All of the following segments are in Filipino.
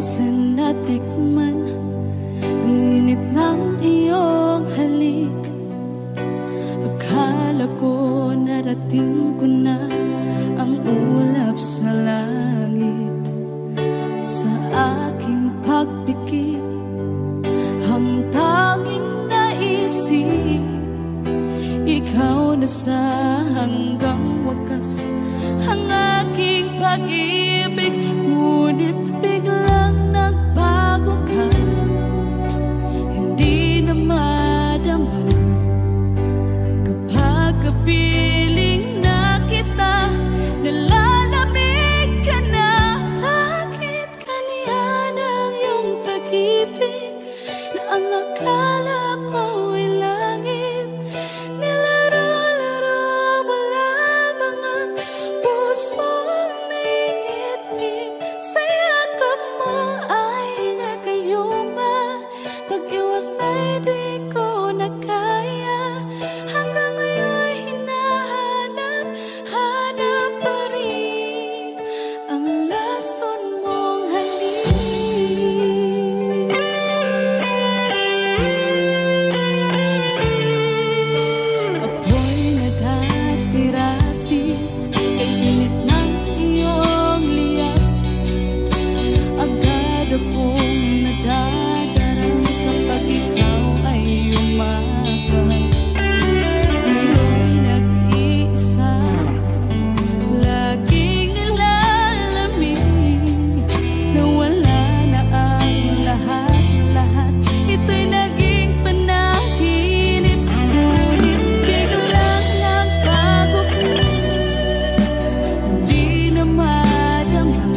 minsan natikman ang init ng iyong halik. Akala ko narating ko na ang ulap sa langit. Sa aking pagpikit, ang tanging naisip, ikaw na sa hanggang wakas ang aking pag-ibig. Ngunit biglang nagbago ka, hindi na madama kapag kapiling na kita, nalalamig ka na. Bakit kaniyan ang iyong pag-ibig na ang akala ko ay langit? Nilaro-laro mo lamang ang pusong naiitlip. Sa yakap mo ay nagayuma, pag-iwas ay di ko na kaya. Hanggang ngayon hinahanap, hanap pa rin ang lason mong halik. Ako'y naghatirati kay init ng iyong liyak. Agad akong nadadarang kapag ikaw ay umakal. Ngayon nag-iisa, laging nilalamig, nawala na ang lahat-lahat. Ito'y naging panaginip, ngunit biglang nagbago ka, hindi na madama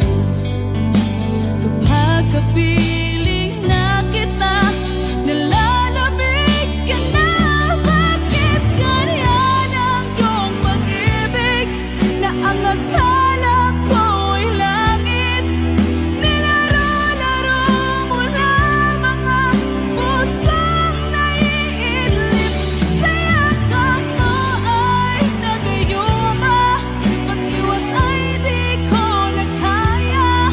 kapag kapiling na kita, nalalamig ka na. Bakit ganyan ang iyong pag-ibig na ang akala ko ay langit? Nilaro-laro mo lamang ang pusong naiidlip. Sa yakap mo ay nagayuma, pag-iwas ay di ko na kaya.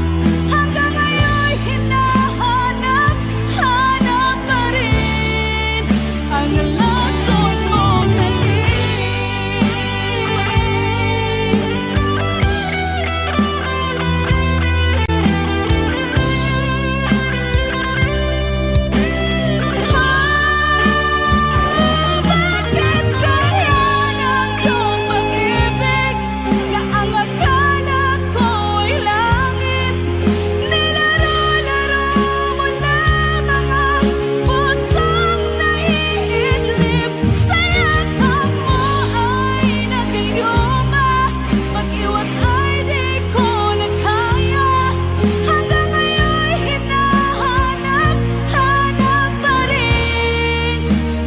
Hanggang ngayon hinahanap, hanap pa rin ang lason mong halik. Bakit ganyan ang iyong pag-ibig na ang akala ko ay langit? Nilaro-laro mo lamang ang pusong naiidlip. Sa yakap mo ay nagayuma, pag-iwas ay di ko na kaya. Hanggang ngayon hinahanap, hanap pa rin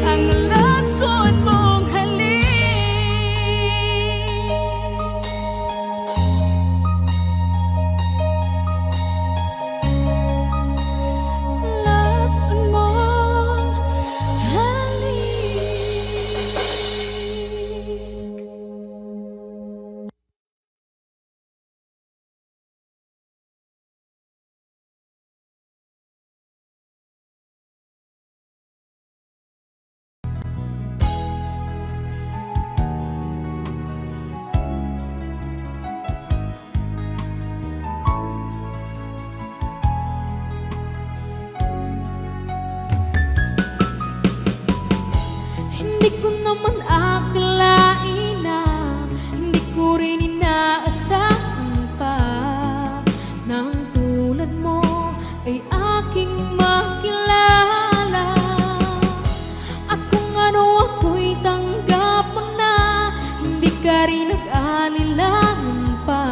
ang lason mong halik. Lason mong halik. Hindi ko naman akalain na, hindi ko rin inaasahan pa na ang tulad mo ay aking makilala. At kung ano ako'y tanggap mo na, hindi ka rin nag-alilangan pa.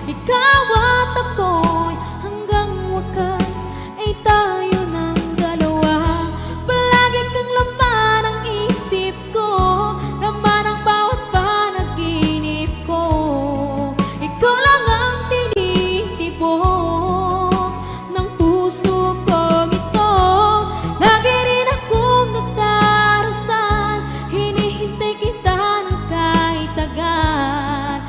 Ikaw at ako'y hanggang wakas ay tayo ng dalawa. Palagi kang laman ang isip ko, laman ang bawat panaginip ko. Ikaw lang ang tinitibok ng puso kong ito. Lagi rin akong nagdarasal, hinihintay kita ng kahit tagal.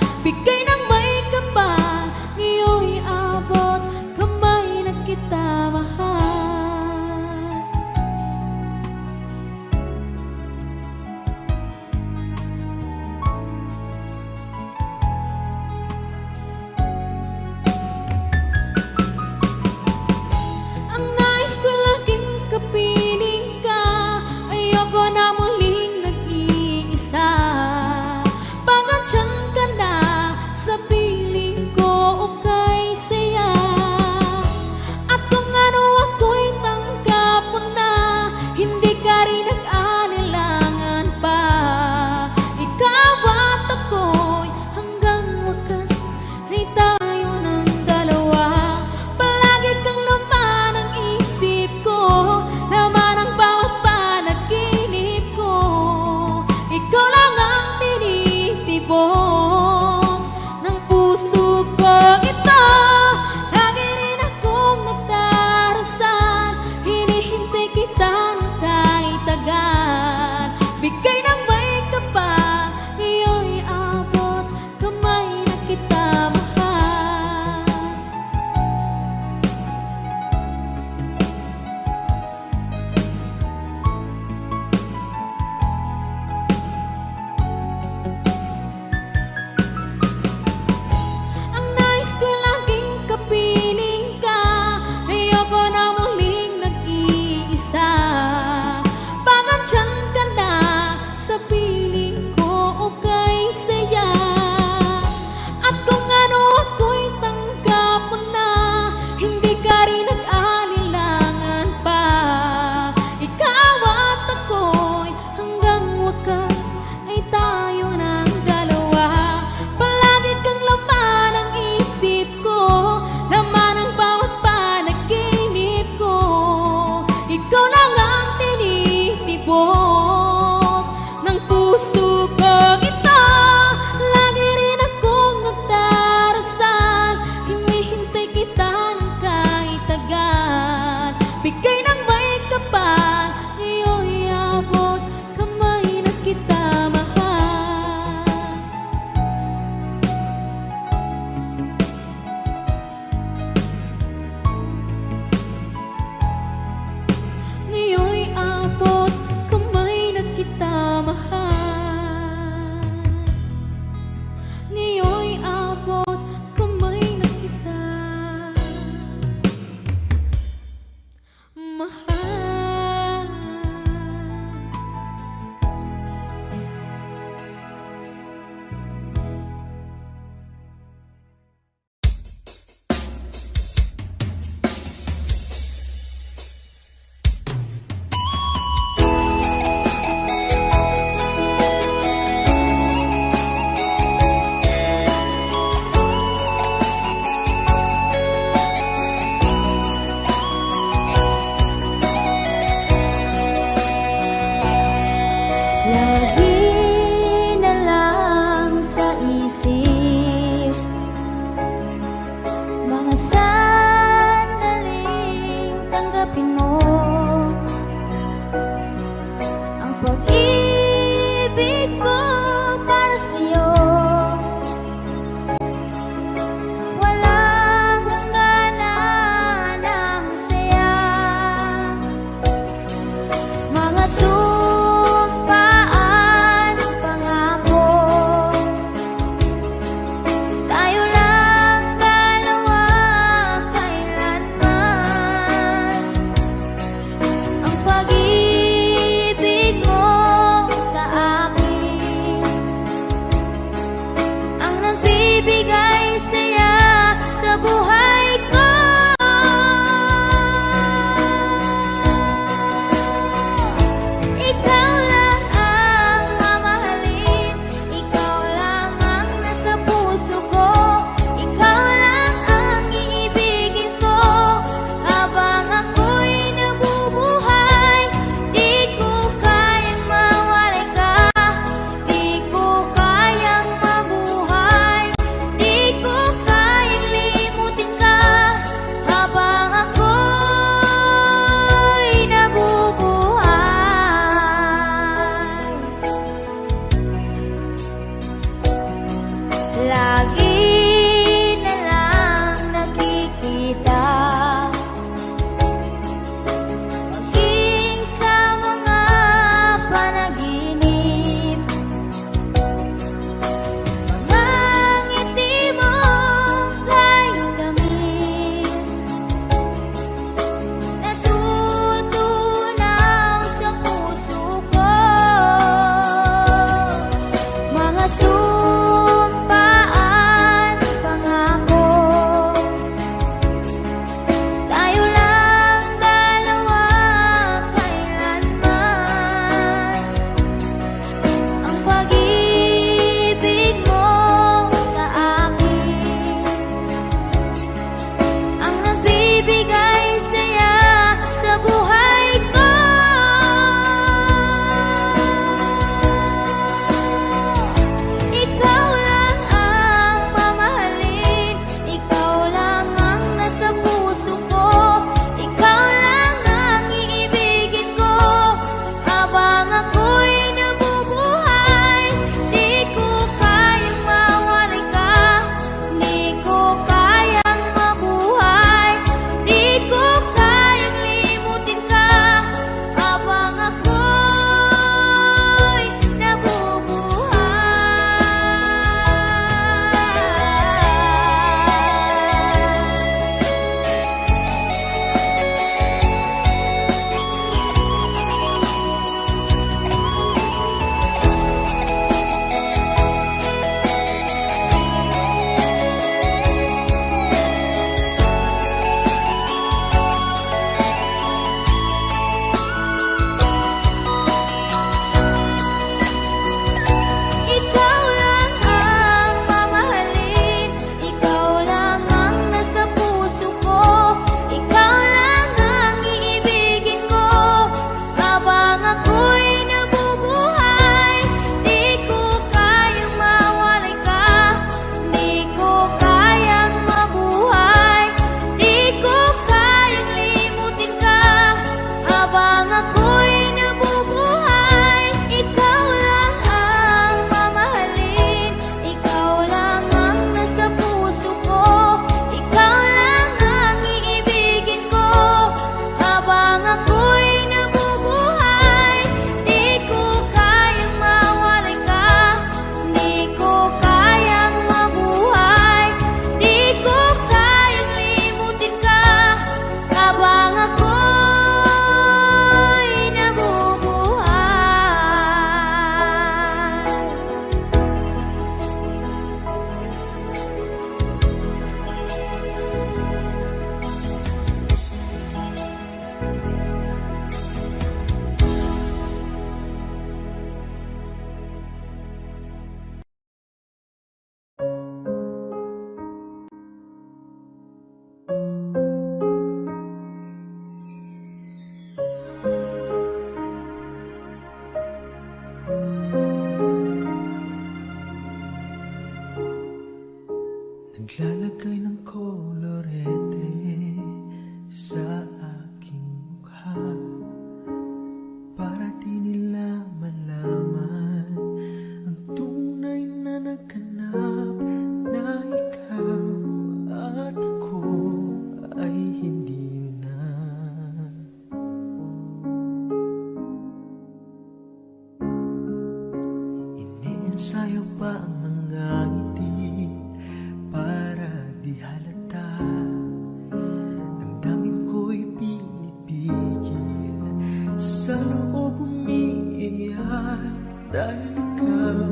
dahil ikaw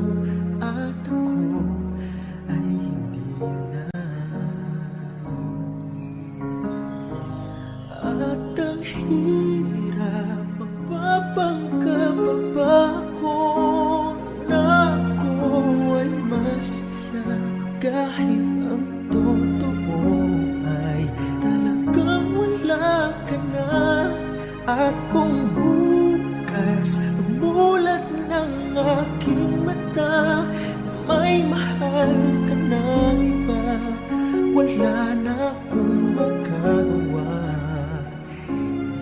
at ako ay hindi na. At ang hirap mapapangkap pa ko na ako ay masaya kahit ang totoo ay talagang wala ka na. At kung bukas mulat ng aking mata may mahal ka ng iba, wala na akong magagawa,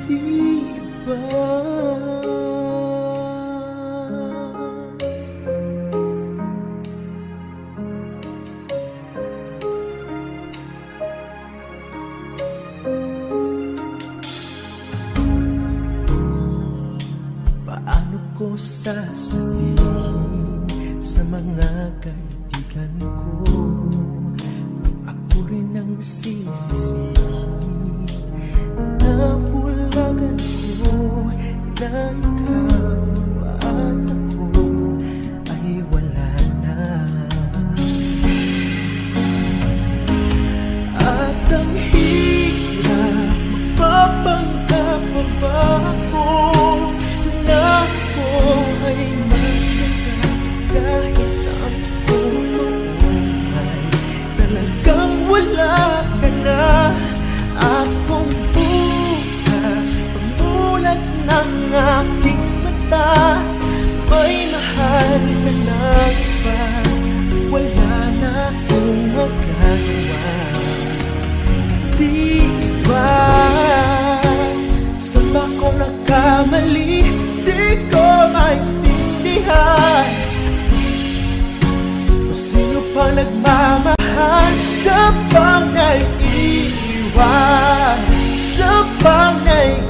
di ba? Paano ko sasabihin sa mga kaibigan ko kung ako rin ang sisisihin? Nabulagan ko na ikaw at ako ay wala na. At ang hirap mapapangkap pa ba ako na ako ay masaya kahit ang totoo ay talagang wala ka na. At kung bukas pamulat ng aking mata may mahal ka na iba, wala na akong magagawa, di ba? Saan ba ko nagkamali? Di ko maintindihan kung sino pa nagmamahal. Siya bang naiiwan? Siya bang naiiwan?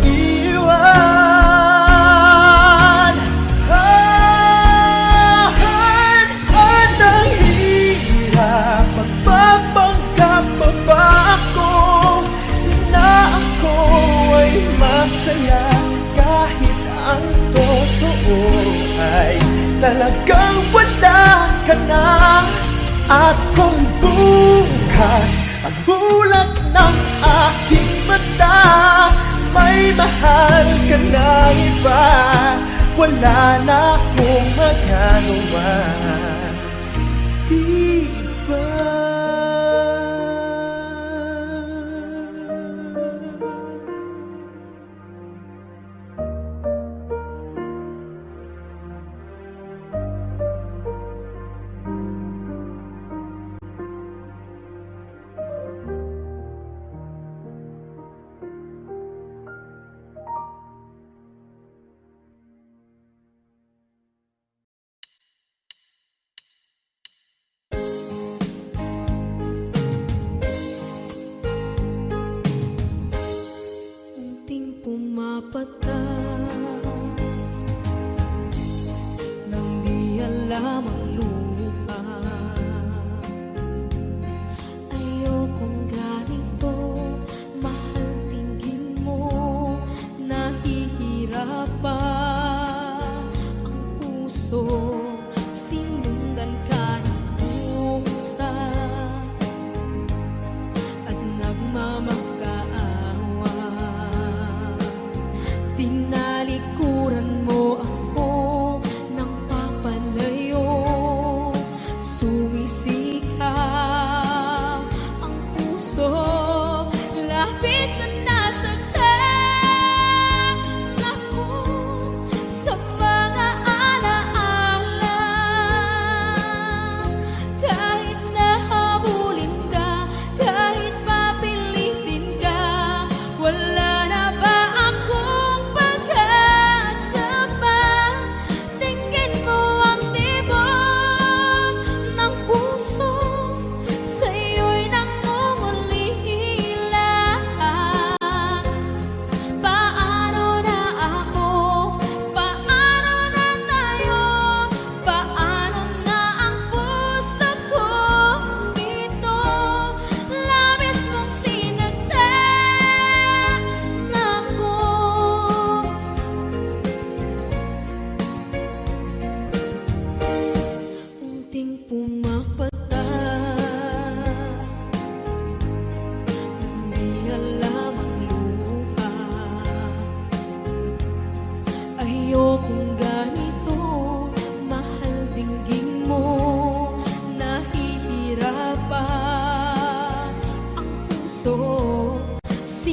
At ang hirap magpapanggap pa ba ako na ako ay masaya kahit ang totoo ay talagang wala ka na. At kung bukas pagbulat ng aking mata may mahal ka na iba, wala na akong magagawa, di ba? Unting pumapata nang di alam ang lupa. Ayokong ganito, mahal tingin mo, nahihirapan ang puso. Sinundan ka ng pusa at nagmamakaawa. Tinalikuran mo ako ng papalayo.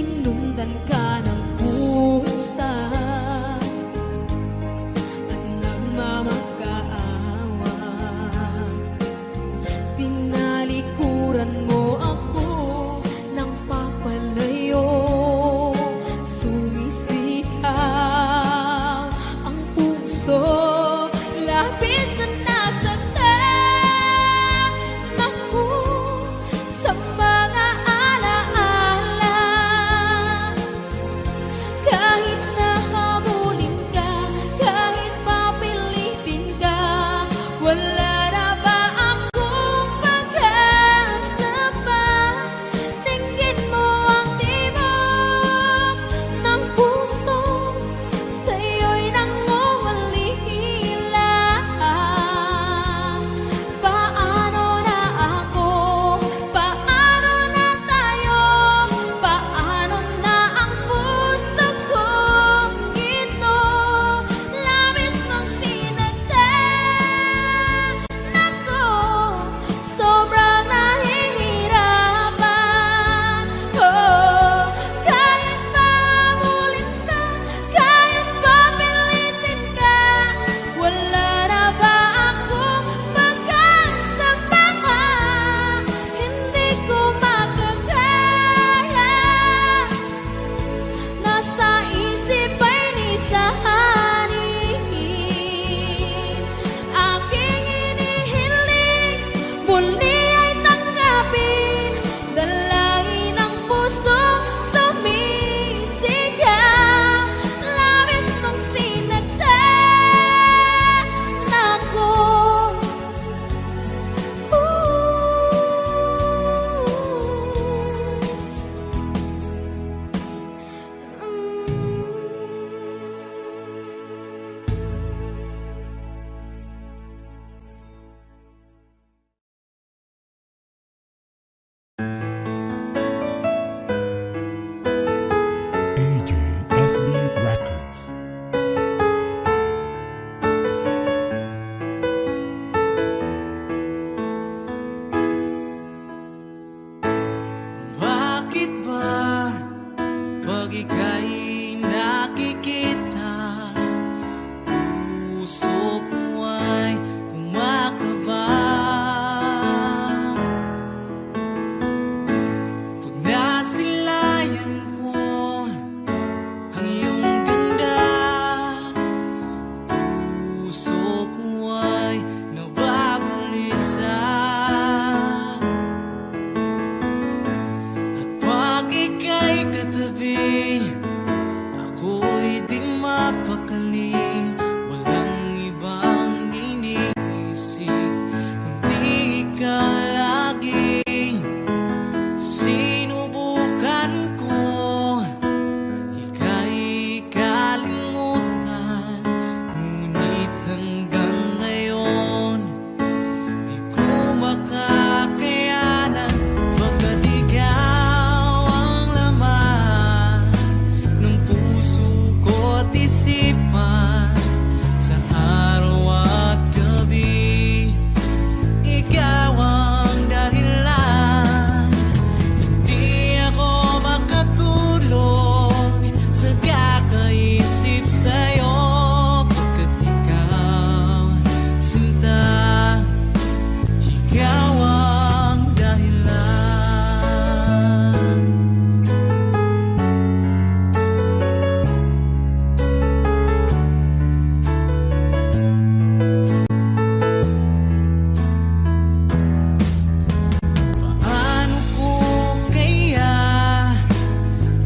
Sinundan ka ng pusa at nagmamakaawa. Tinalikuran mo ako ng papalayo. Sumisigaw ang puso, labis na nasaktan ako sa mga alaala. Kahit nahabulin ka, kahit papilitin ka, wala na ba akong pag-asa pa? Tingin mo ang tibok ng puso, sa'yo'y nangungalila. Paano na ako? Paano na tayo? Paano na ang puso kong ito? Labis mong sinagdan ako, sobrang nahihirapan. Oh, kahit mahabulin ka, kahit papilitin ka, wala na ba akong pag-asa pa? Hindi ko makakaya. Nasa isip ay lisanin. Aking inihiling, muli ay tanggapin. Dalangin ng puso, sumisigaw. Labis mong sinagdan ako. AJSB Records. Bakit ba pag ika'y nakikita, puso ko ay kumakaba? Pag nasilayan ko ang iyong ganda, puso ko ay nababalisa. At pag ika'y katabi, ako'y di mapakali. Walang ibang iniisip kundi ikaw lagi. Sinubukan ko ika'y kalimutan, ngunit hanggang ngayon di ko makakayanan. Baga't ikaw ang laman ng puso ko't isipan, sa araw at gabi ikaw ang dahilan. Di ako makatulog sa kakaisip sa'yo, pagkat ikaw, sinta, ikaw ang dahilan. Paano ko kaya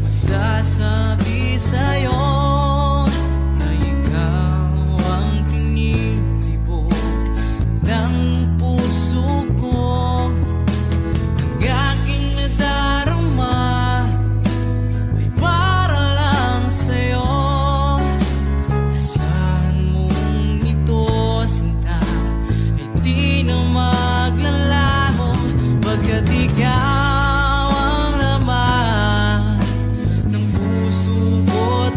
masasabi sa'yo na ikaw ang tinitibok ng puso ko? Ang aking nadarama ay para lang sa'yo. Asahan mong ito, sinta, ay di na maglalaho. Pagkat ikaw ang laman ng puso ko't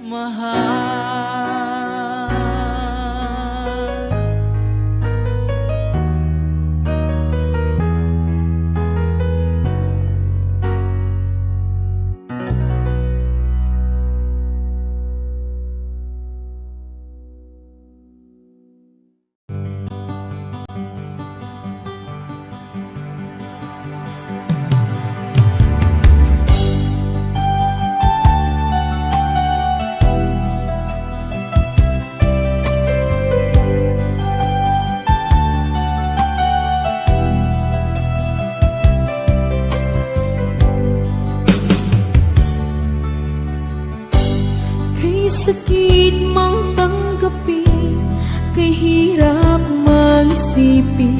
mahal. Kay sakit mang tanggapin, kay hirap mang isipin,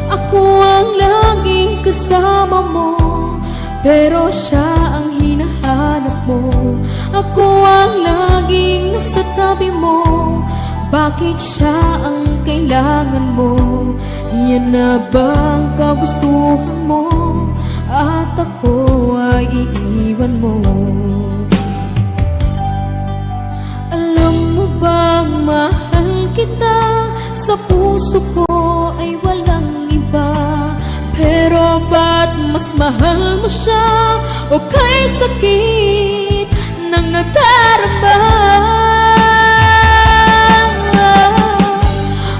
ako ang laging kasama mo, pero siya ang hinahanap mo. Ako ang laging nasa tabi mo, bakit siya ang kailangan mo? Yan na bang kagustuhan mo, at ako ay iiwan mo? Alam mo bang mahal kita, sa puso ko ay walang iba, pero ba't mas mahal mo siya? O kay sakit ng nadarama,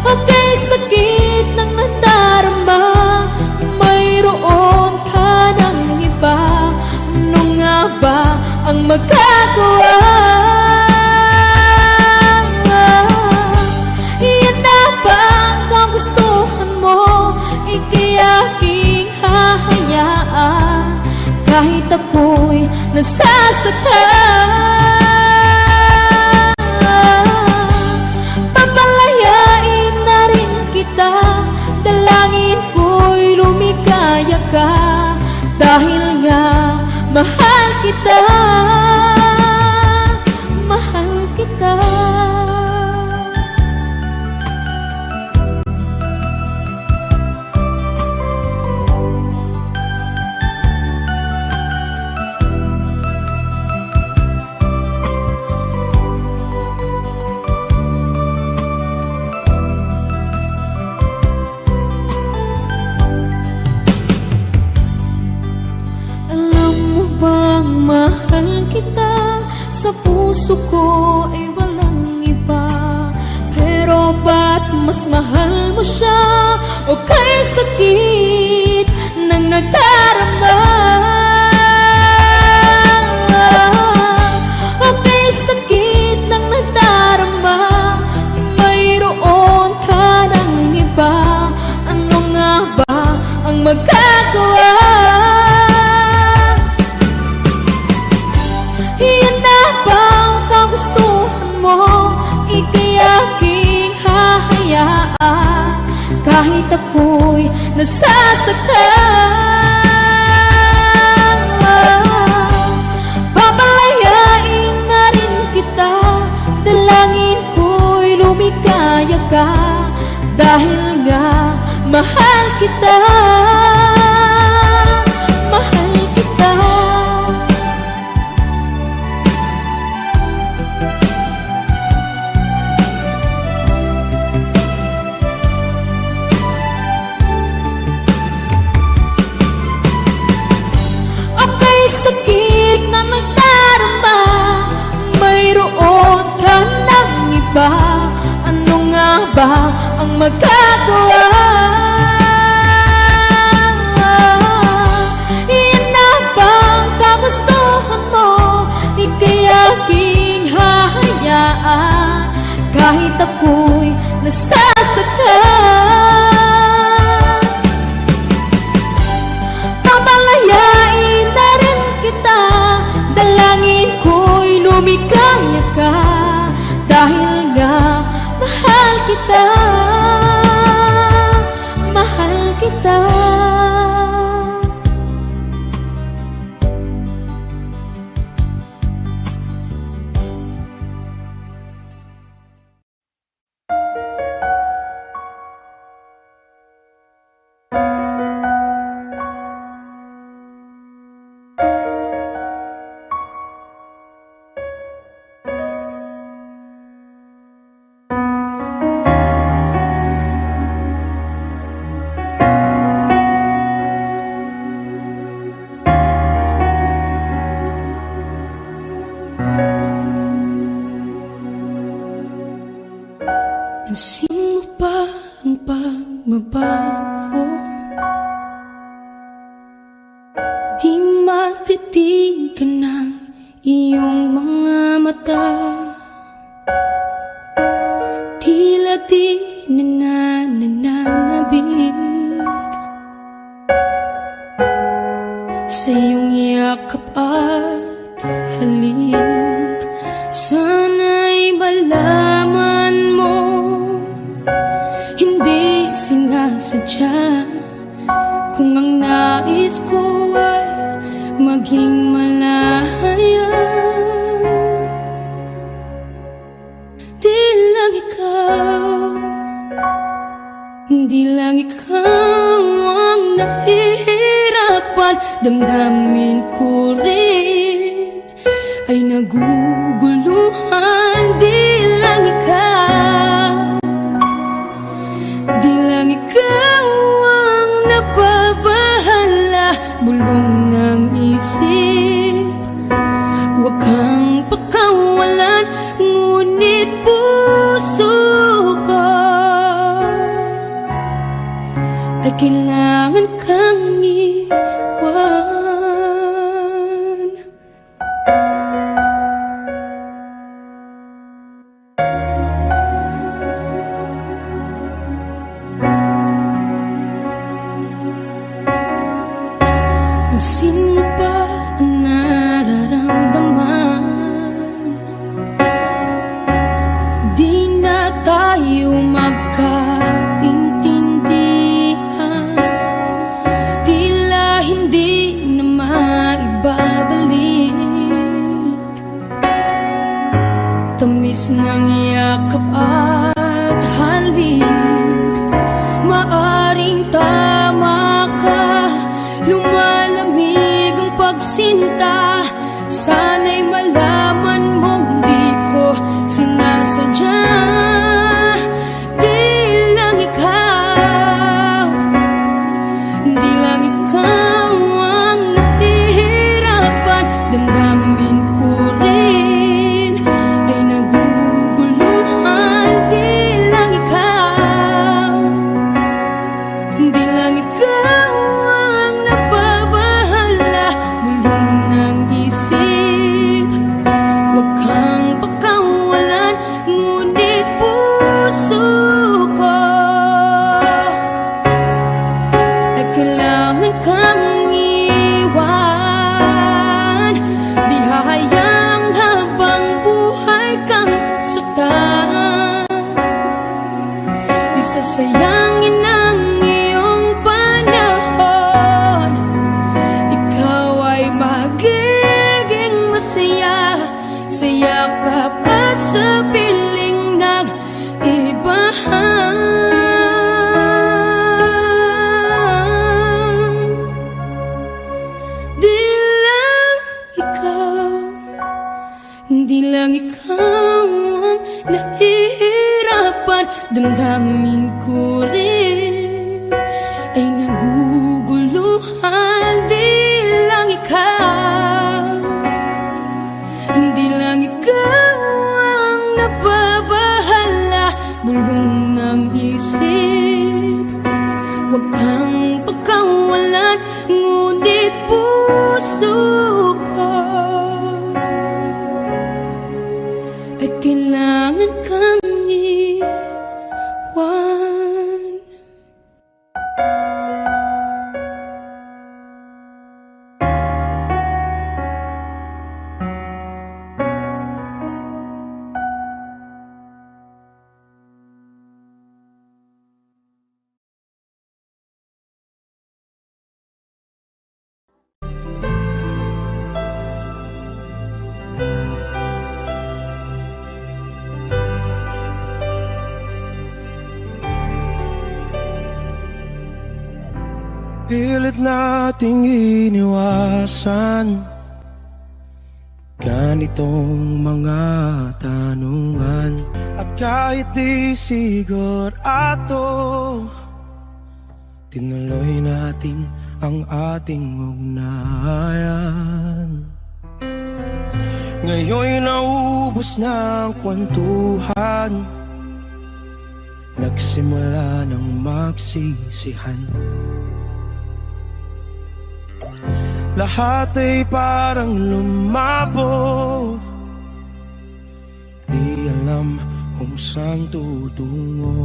o kay sakit ng nadarama, mayroon ka ng iba. Ano nga ba ang magagawa? Gustuhan mo, ika'y aking hahayaan, kahit ako'y nasasaktan. Papalayain na rin kita, dalangin ko'y lumikaya ka, dahil nga mahal kita, mahal kita. Mahal kita, sa puso ko ay walang iba, pero ba't mas mahal mo siya? O kay sakit ng nadarama, o kay sakit ng nadarama, mayroon ka ng iba. Ano nga ba ang magagawa? Gustuhan mo, ika'y aking hahayaan, kahit ako'y nasasaktan. Papalayain na rin kita, dalangin ko'y lumikaya ka, dahil nga mahal kita, mahal kita. Sakit na nagdarama, mayroon ka ng iba. Ano nga ba ang magagawa? Iyan na bang kagustuhan mo, ika'y aking hahayaan, kahit ako'y nasasaktan. Papalayain na rin kita, dalangin ko'y lumikaya ka, dahil nga mahal kita, mahal kita. Pansin mo ba ang pagbabago? Di matitigan ng iyong mga mata. Tila di nananabig sa iyong yakap at halik. Sana'y malaman mo, hindi sinasadya. Kung ang nais ko ay maging malaya, di lang ikaw, di lang ikaw ang nahihirapan. Damdamin ko rin ay naguguluhan. Di lang ikaw, di lang ikaw ang nababahala. Bulong ng isip, huwag kang pakawalan, ngunit puso ko ay kailangan kang iwan. Pansin mo ba ang nararamdaman? Di na tayo magkaintindihan. Tila hindi na maibabalik tamis ng yakap at halik. Maaring tama ka, lumalamig ang pagsinta. Sana'y malaman mong di ko sinasadya. Di lang ikaw, di lang ikaw ang nahihirapan. Damdamin ko rin ay naguguluhan. Di lang ikaw, di lang ikaw ang nababahala. Bulong ng isip, huwag kang pakawalan, ngunit puso ko ay kailangan kang iwan. Di hahayang habang buhay kang saktan. Di sasayangin ang iyong panahon. Ikaw ay magiging masaya sa yakap at sa piling ng iba. Di lang ikaw, di lang ikaw ang nahihirapan. Damdamin ko rin ay naguguluhan. Di lang ikaw, di lang ikaw ang nababahala. Bulong ng isip, huwag kang pakawalan, ngunit puso ko ay kailangan kang iwan. Pilit nating iniwasan ganitong mga tanungan. At kahit di sigurado, tinuloy natin ang ating ugnayan. Ngayon'y naubos na ang kwentuhan, nagsimula ng magsisihan. Lahat ay parang lumabo, di alam kung saan tutungo.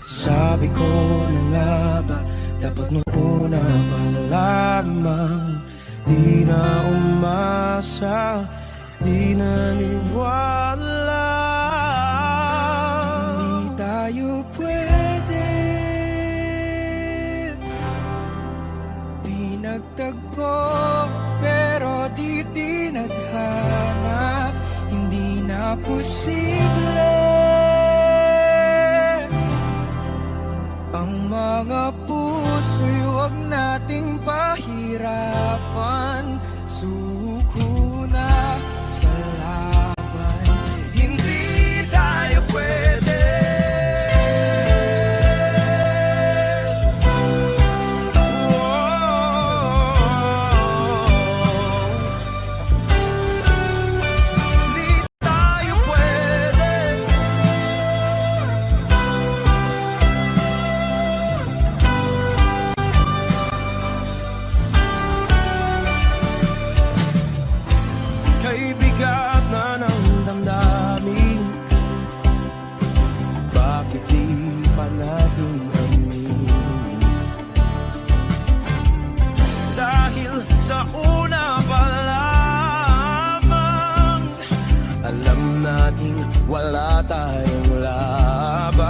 Sabi ko na nga ba, dapat nung una pa lamang, di na umasa, di naniwala. Hindi tayo pwede, di nagtagpo, pero di tinadhana. Hindi na posible ang mga puso'y huwag nating pahirapan. Suko na sa laban, hindi tayo pwede. Hindi tayo pwede. Kay bigat na ng damdamin, bakit di pa natin aminin? Dahil sa una pa lamang, alam nating wala tayong laban.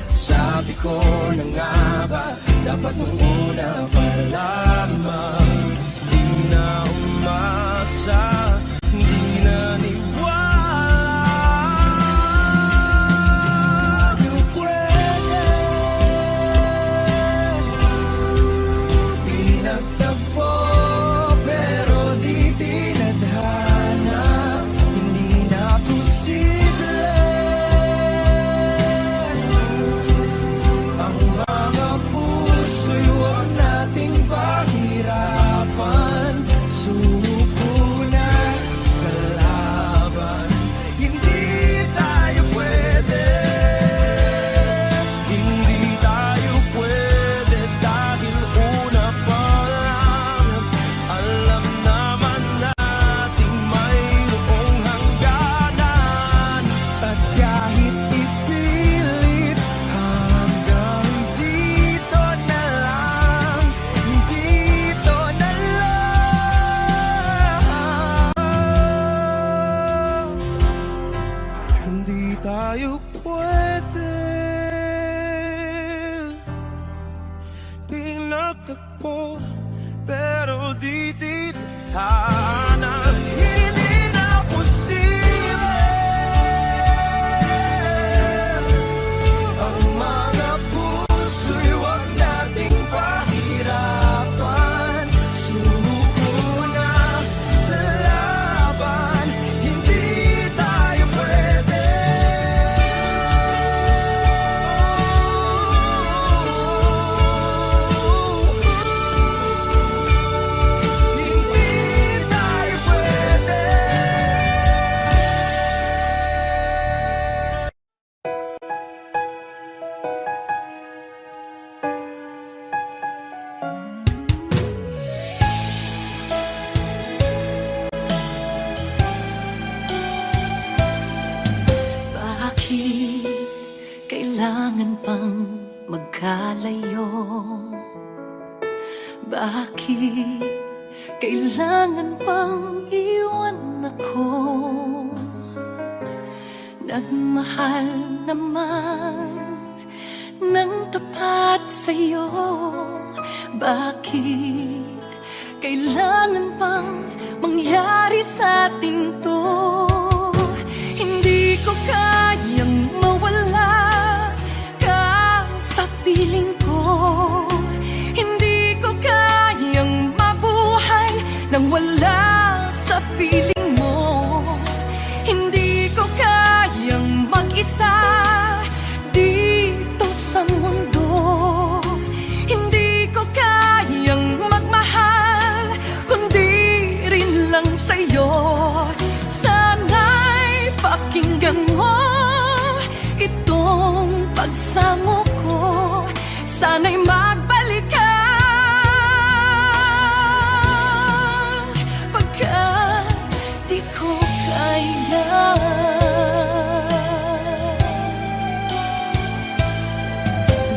Sabi ko na nga ba, dapat nung una pa lamang, di na umasa, di naniwala. Di pwede, di nagtagpo, pero di tinadhana. Hindi na posible ang mga puso'y huwag nating pahirapan. Suko na sa laban, hindi tayo pwede. Hindi tayo pwede dahil una pa lang, alam naman nating mayroong hangganan. At kahit ipilit, hanggang dito na lang, dito na lang. Hindi tayo pwede, pinagtagpo, pero di tinadhana. Hindi na posible ang mga puso'y huwag nating pahirapan. Suko na sa laban, hindi tayo pwede. Hindi tayo pwede. Bakit kailangan pang magkalayo? Bakit kailangan pang iwan ako? Nagmahal naman ng tapat sa'yo. Bakit kailangan pang mangyari sa atin to? Hindi ko kayang mawala ka sa piling ko. Hindi ko kayang mabuhay nang wala sa piling mo. Hindi ko kayang mag-isa dito sa mundo. Hindi ko kayang magmahal kundi rin lang sa'yo. Sana'y pakinggan mo pagsamo ko, sana'y magbalik ka. Pagkat di ko kaya.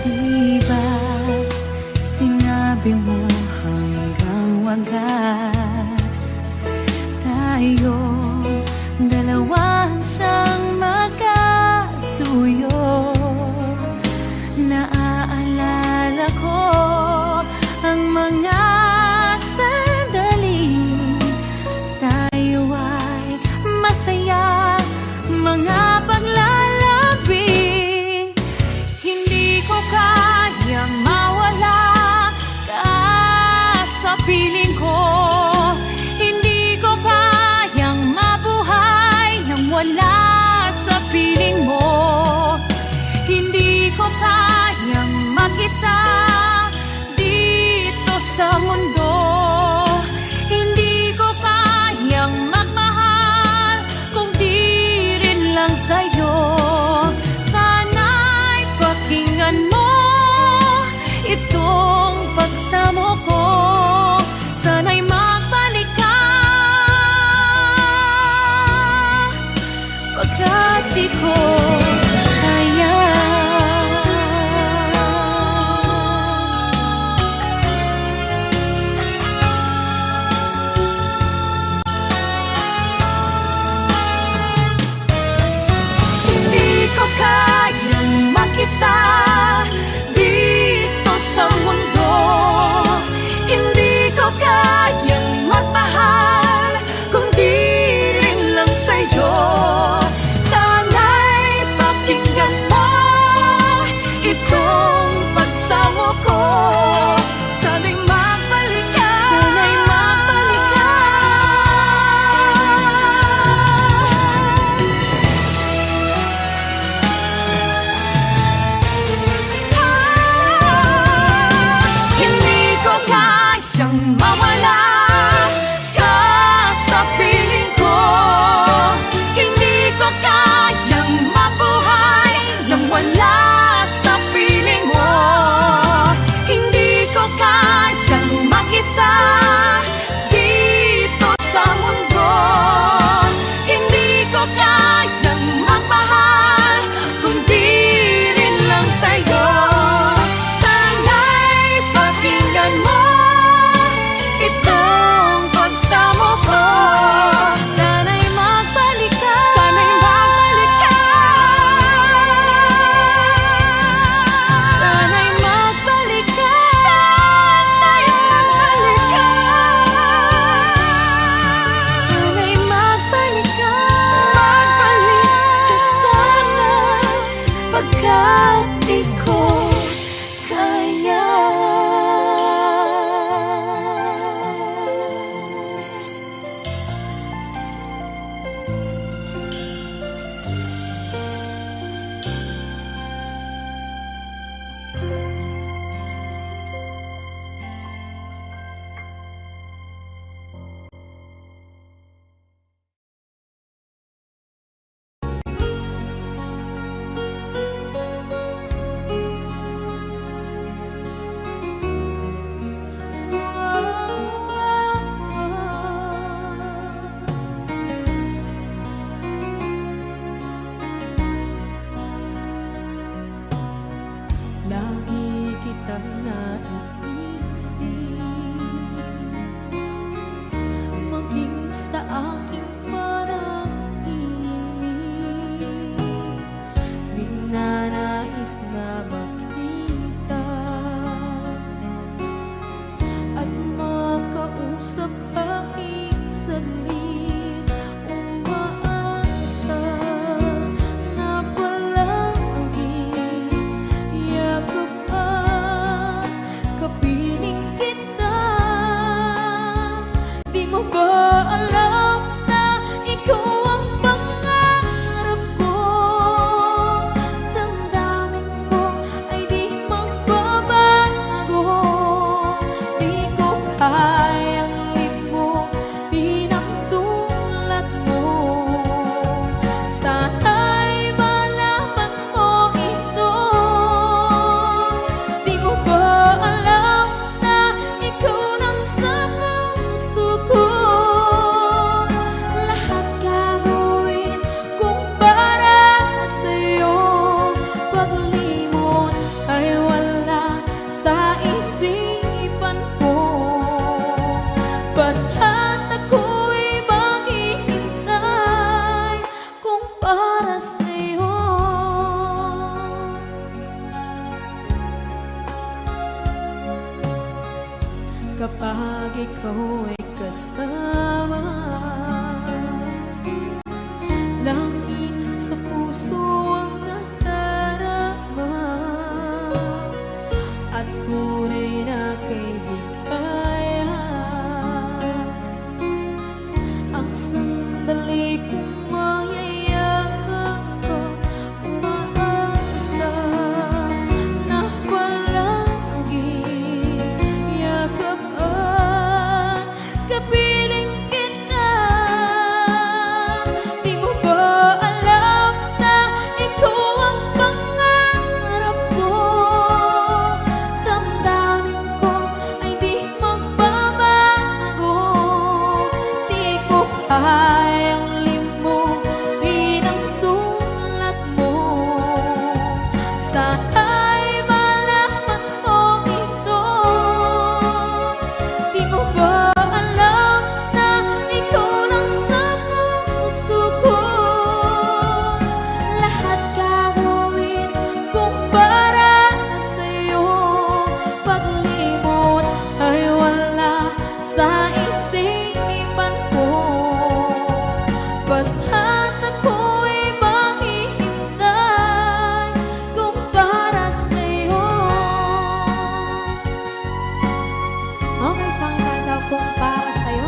Di ba sinabi mo hanggang wagas tayo dalawa siyang magkasuyo? Naaalala ko ang mga sandali tayo ay masaya, mga paglalambing. Hindi ko kayang mawala ka sa piling ko. Hindi ko kayang mabuhay nang wala sa piling mo. Hindi ko kayang mag-isa dito sa mundo. Hindi ko kayang magmahal kung di rin lang sa'yo. Sana'y pakinggan mo itong pagsamo ko. Sana'y magbalik ka, pagkat di ko kaya. Hindi ko kayang mag-isa dito sa mundo. Hindi ko kayang magmahal kung di rin lang sa'yo. Sana'y pakinggan mo itong pagsamo ko. Sana'y magbalik ka. Sana'y magbalik ka. Lagi kong mayayakap ka, umaasa na palaging yakapan, kapiling kita. Di mo ba alam na ikaw ang pangarap ko? Damdamin ko ay di magbabago. Di ko kayang limutin ang tulad mo. Sana'y malaman mo ito. Di mo ba alam na ikaw lang sa puso ko? Lahat gagawin kung para sa'yo. Paglimot ay wala sa isipan ko. Basta't ako'y maghihintay kung para sa'yo. Okay, isang kanta kung para sa'yo.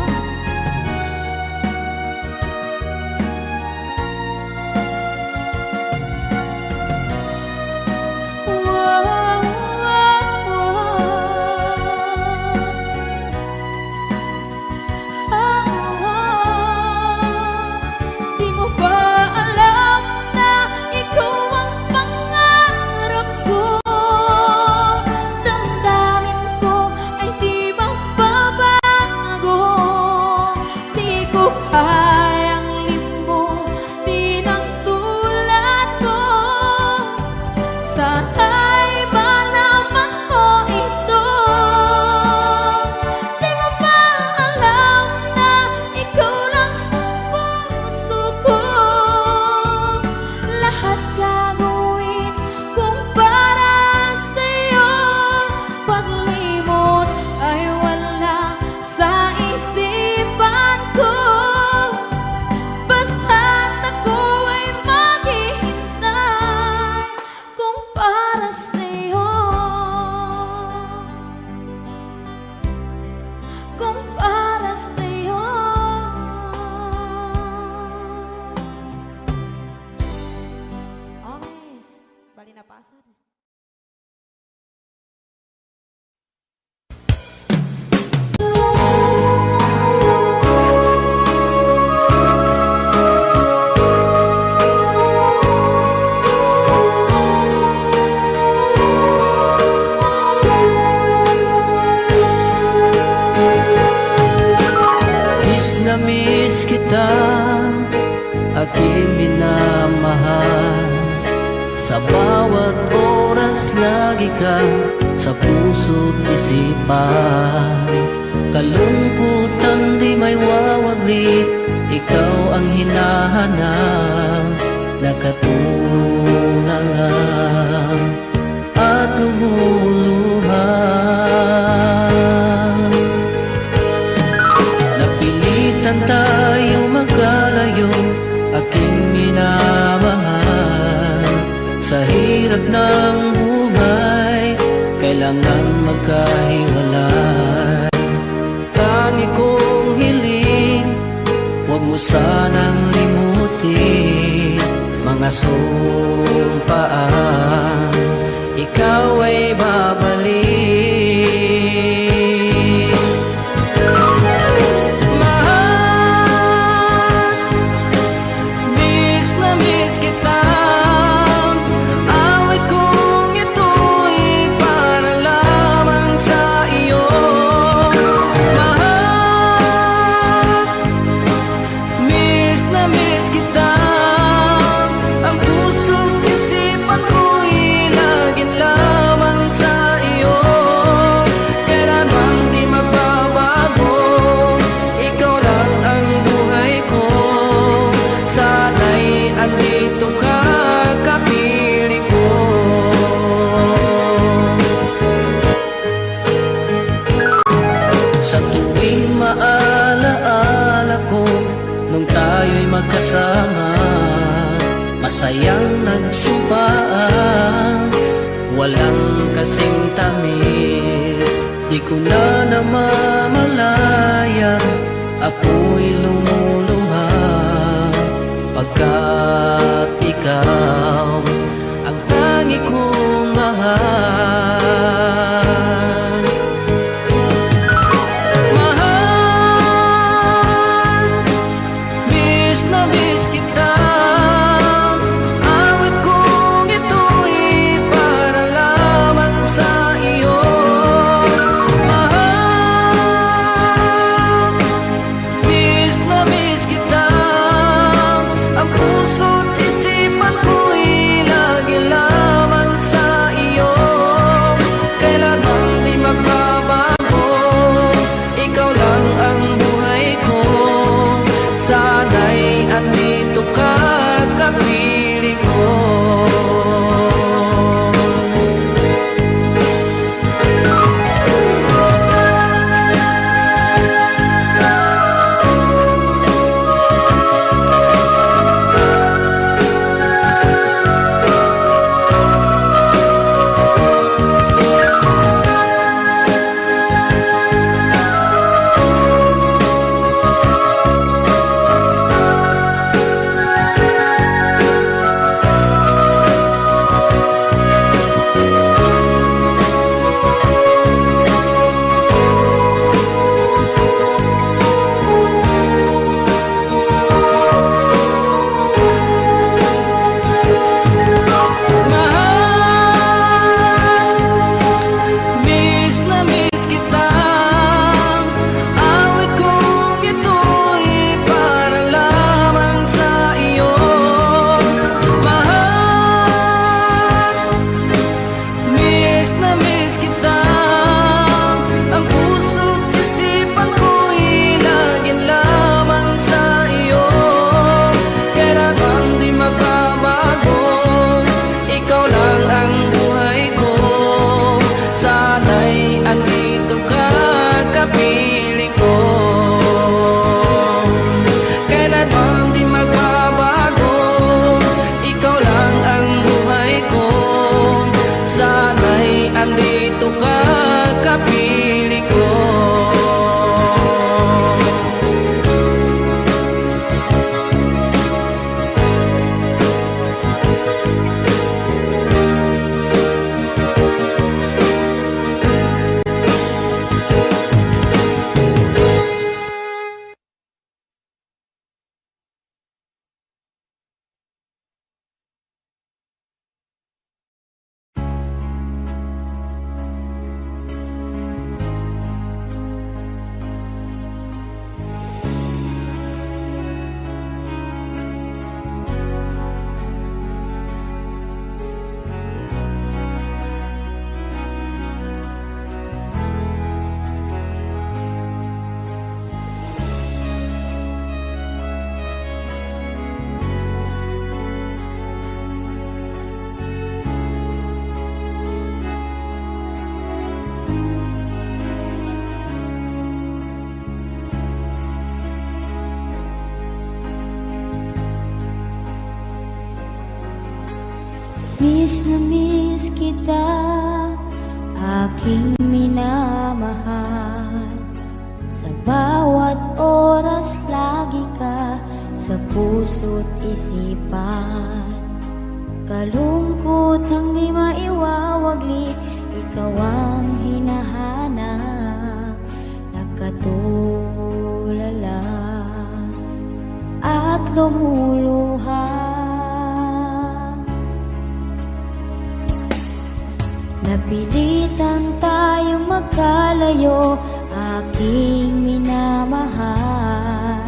Wow, wow, Di mo ba alam na ikaw ang pangarap ko? Damdamin ko ay di magbabago. Di ko kayang limutin ang tulad mo. Sana'y malaman mo ito. Di mo ba alam na ikaw lang sa puso ko? Lahat gagawin kung para sa'yo. Paglimot ay wala sa isipan ko. Basta't ako ay maghihintay kung para sa'yo. Kung para sa'yo. Okay, bali na pasad. Miss kita, aking minamahal. Sa bawat oras lagi ka sa puso't isipan. Kalungkutan di may wawaglit, ikaw ang hinahanap. Nakatulala at lumuluhan. Napilitan tayo magkalayo, aking minamahal. Sa hirap ng buhay, kailangan magkahiwalay. Tangi kong hiling, huwag mo sanang limutin mga sumpaan, ikaw ay babalik. Mahal, miss na miss kita. Awit kong ito'y para lamang sa iyo. Mahal, miss na miss kita. Ang puso't isipan ko'y laging lamang sa iyo. Kailan bang di magbabago, ikaw lang ang buhay ko. Sana'y andito ka, kapiling ko. Sa tuwing maalaala ko nung tayo'y magkasama, masayang nagsumpaan, walang kasing tamis. Di ko na namamalayan, ako'y lumuluha. kita. Awit kong ito'y para lamang sa iyo. Mahal, miss na miss kita. Ang puso't isipan ko'y lagi lamang sa iyo. Kailanman di magbabago, ikaw lang ang buhay ko. Sana'y andito ka, kapiling ko. Miss na miss kita, aking minamahal. Sa bawat oras lagi ka sa puso't isipan. Kalungkot ang di maiwawagli, ikaw ang hinahanap. Nagkatulala at lumuluha. Napilitan tayong magkalayo, aking minamahal.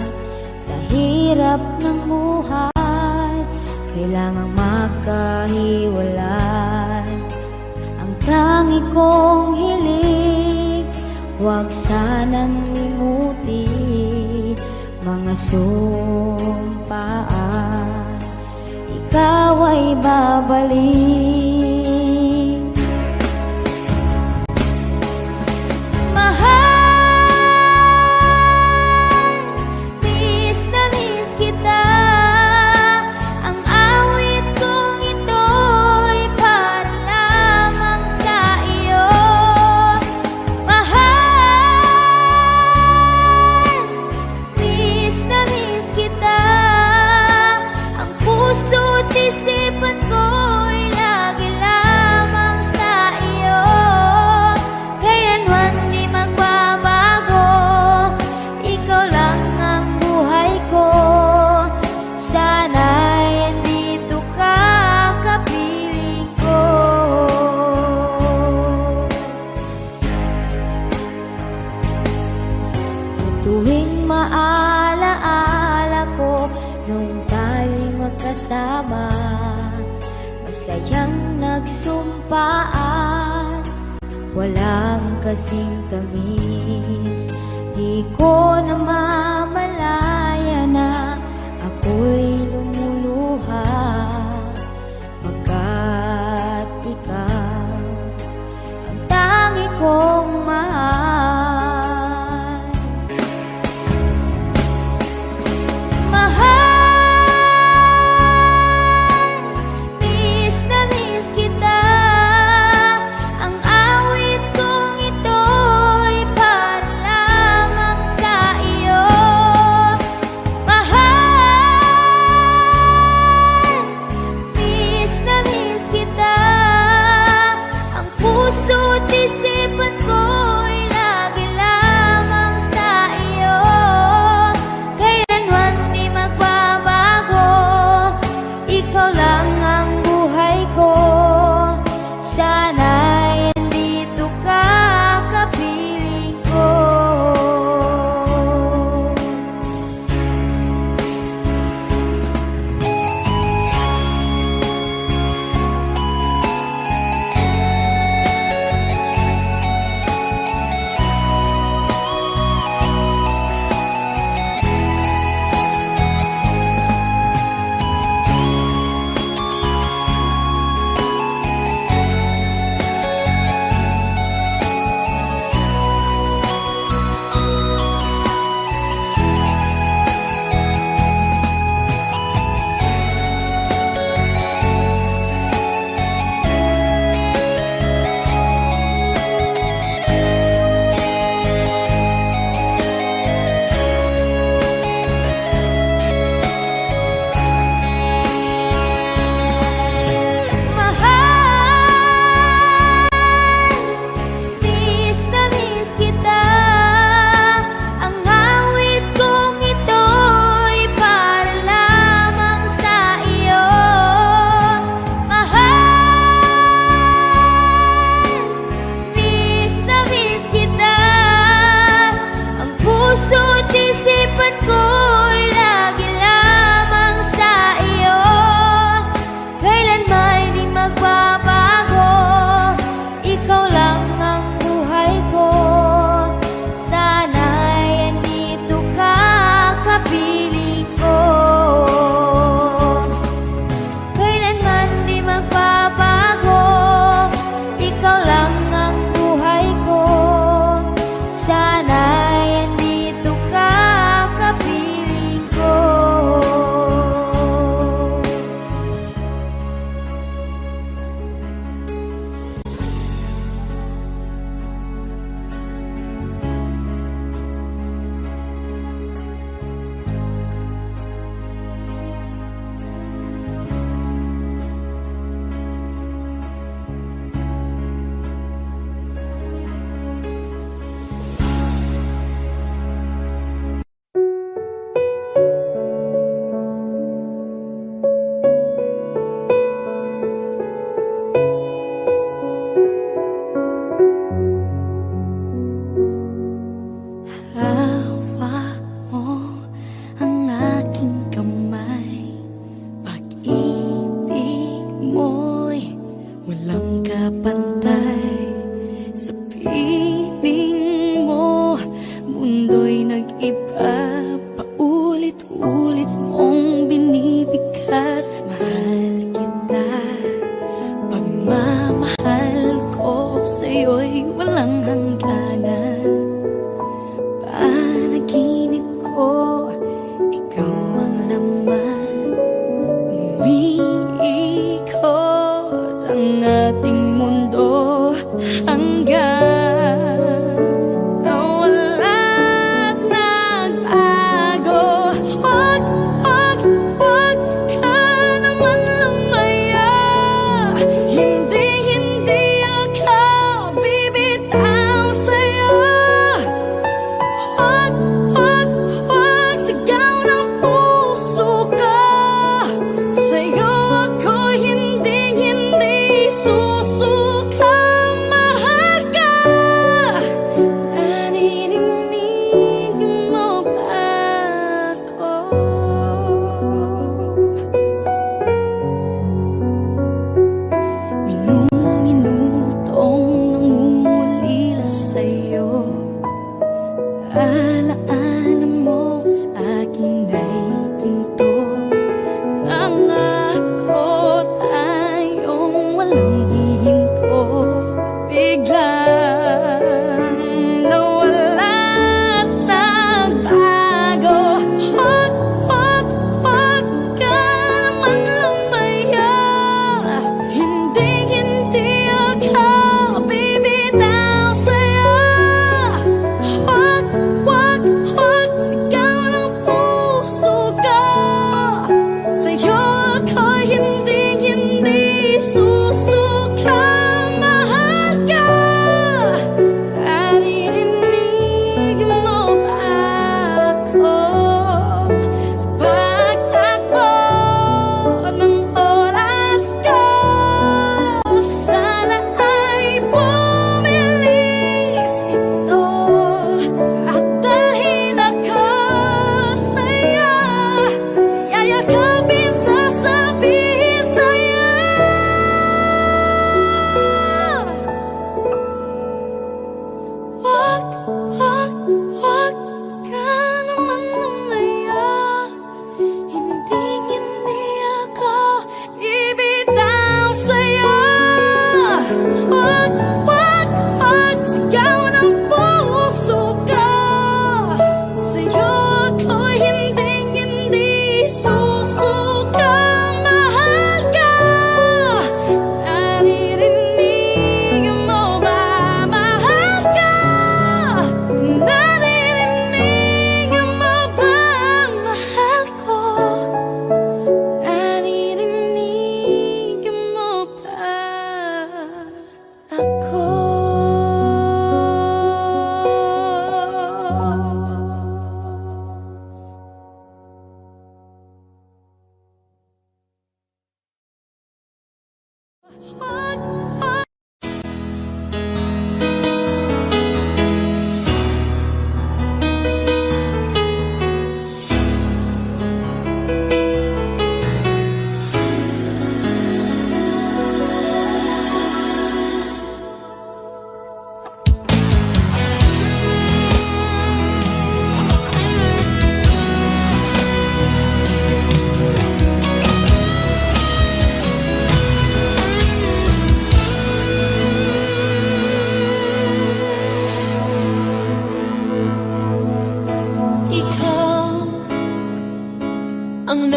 Sa hirap ng buhay, kailangang magkahiwalay. Ang tangi kong hiling, huwag sanang limutin mga sumpaan. Ikaw ay babalik. Isipan ko'y Nung tayo'y magkasama, masayang nagsumpaan, walang kasing tamis. Di ko namamalaya na ako'y lumuluha, pagkat ikaw ang tangi kong mahal. Mahal, miss na miss kita. Ang awit kong ito'y para lamang sa iyo.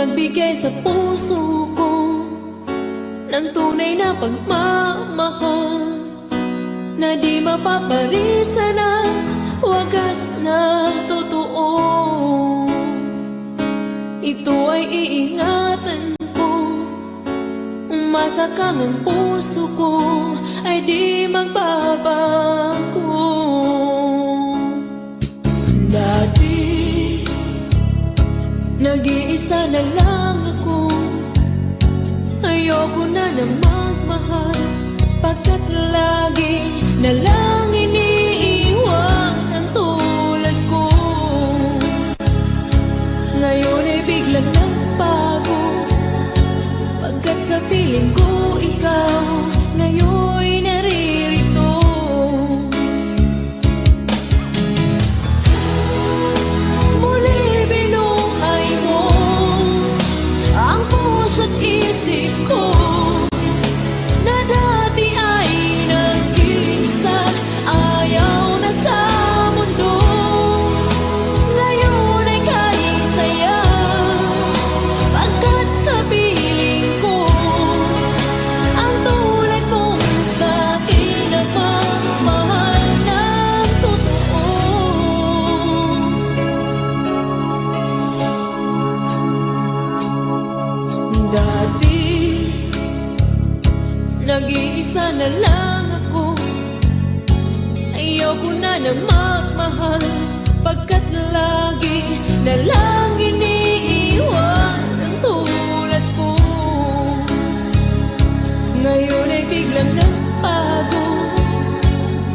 nagbigay sa puso ko ng tunay na pagmamahal na di mapaparisan at wagas na totoo. Ito ay iingatan ko, umasa kang ang puso ko ay di magbabago. Dati nag-iisa na lang ako, ayoko na na magmahal, pagkat lagi na lang iniiwan ang tulad ko. Ngayon ay biglang nagbago, pagkat sa piling ko ikaw ngayon naririto. Muli binuhay mo ang puso't isip ko na dati ay nag-iisa, ayaw na sa mundo. Ngayon ay kahit saya, pagkat kapiling ko ang tulad mong sa'kin na mamahal ng totoo. Dati nag-iisa na lang ako, ayoko na na magmahal, pagkat lagi na lang iniiwan ang tulad ko. Ngayon ay biglang nagbago,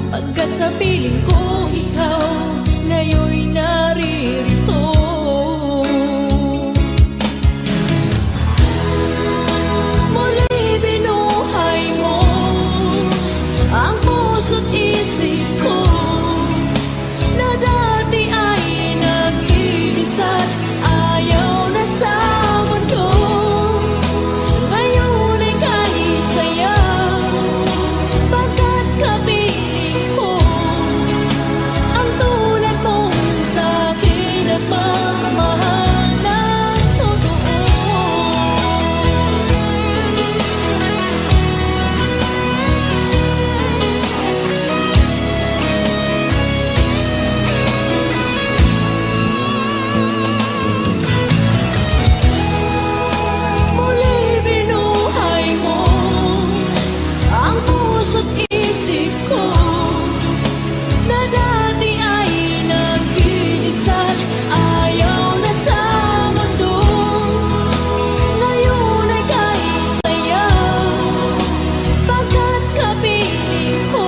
pagkat sa piling ko ikaw ngayon'y naririto. Muli binuhay mo ang puso't isip ko na dati ay nag-iisa't ayaw na sa mundo. Ngayon ay kahit saya, pagkat kapiling ko ang tulad mong sa'kin at mamahal ng totoo. Muli binuhay mo ang puso't isip ko na dati ay nag-iisa't ayaw na sa mundo. Ngayon ay kahit saya, pagkat kapiling ko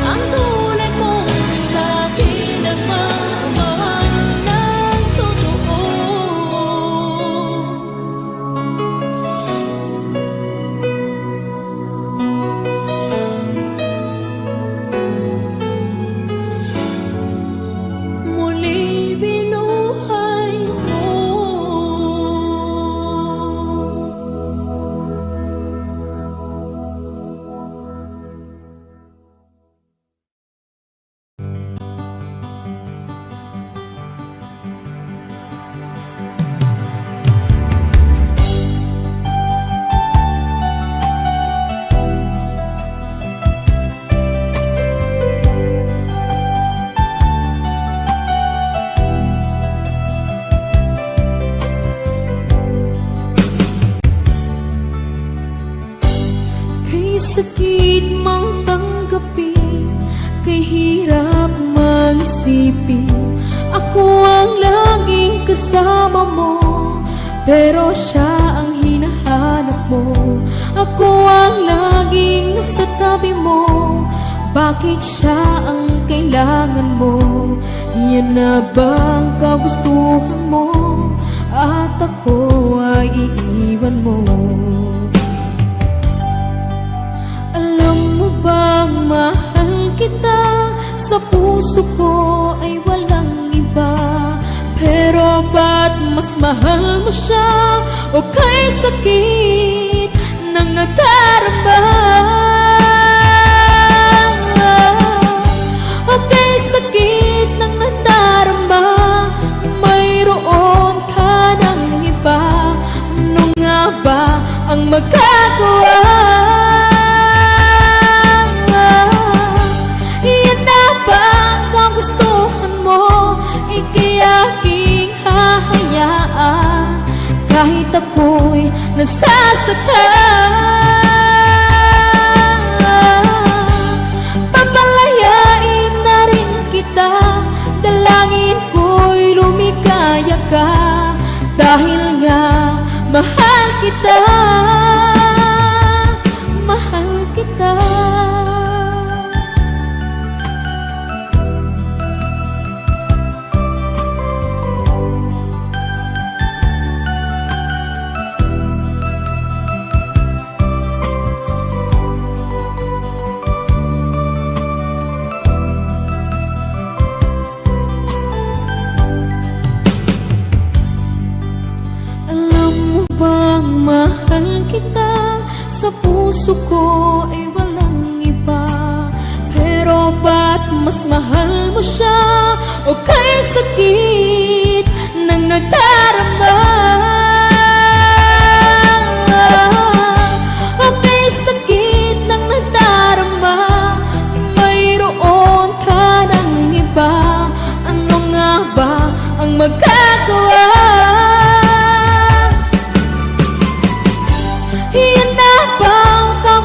ang tulad mong sa'kin ang mamahal ng totoo. Muli binuhay mo. Kay sakit mang tanggapin, kay hirap mang isipin, ako ang laging kasama mo, pero siya ang hinahanap mo. Ako ang laging nasa tabi mo, bakit siya ang kailangan mo? Yan na bang kagustuhan mo, at ako ay iiwan mo? Alam mo bang mahal kita, sa puso ko ay walang iba, pero ba't mas mahal mo siya? O kay sakit ng nadarama, o kay sakit ng nadarama, mayroon ka ng magagawa. Yan na ba ang kagustuhan mo? Ika'y aking hahayaan kahit ako'y nasasaktan. Papalayain na rin kita, dalangin ko'y lumikaya ka, dahil nga mahal kita, mahal kita. Mahal kita, sa puso ko ay walang iba. Pero ba't mas mahal mo siya? O kay sakit ng nadarama? O kay sakit ng nadarama, mayroon ka ng iba. Ano nga ba ang magagawa?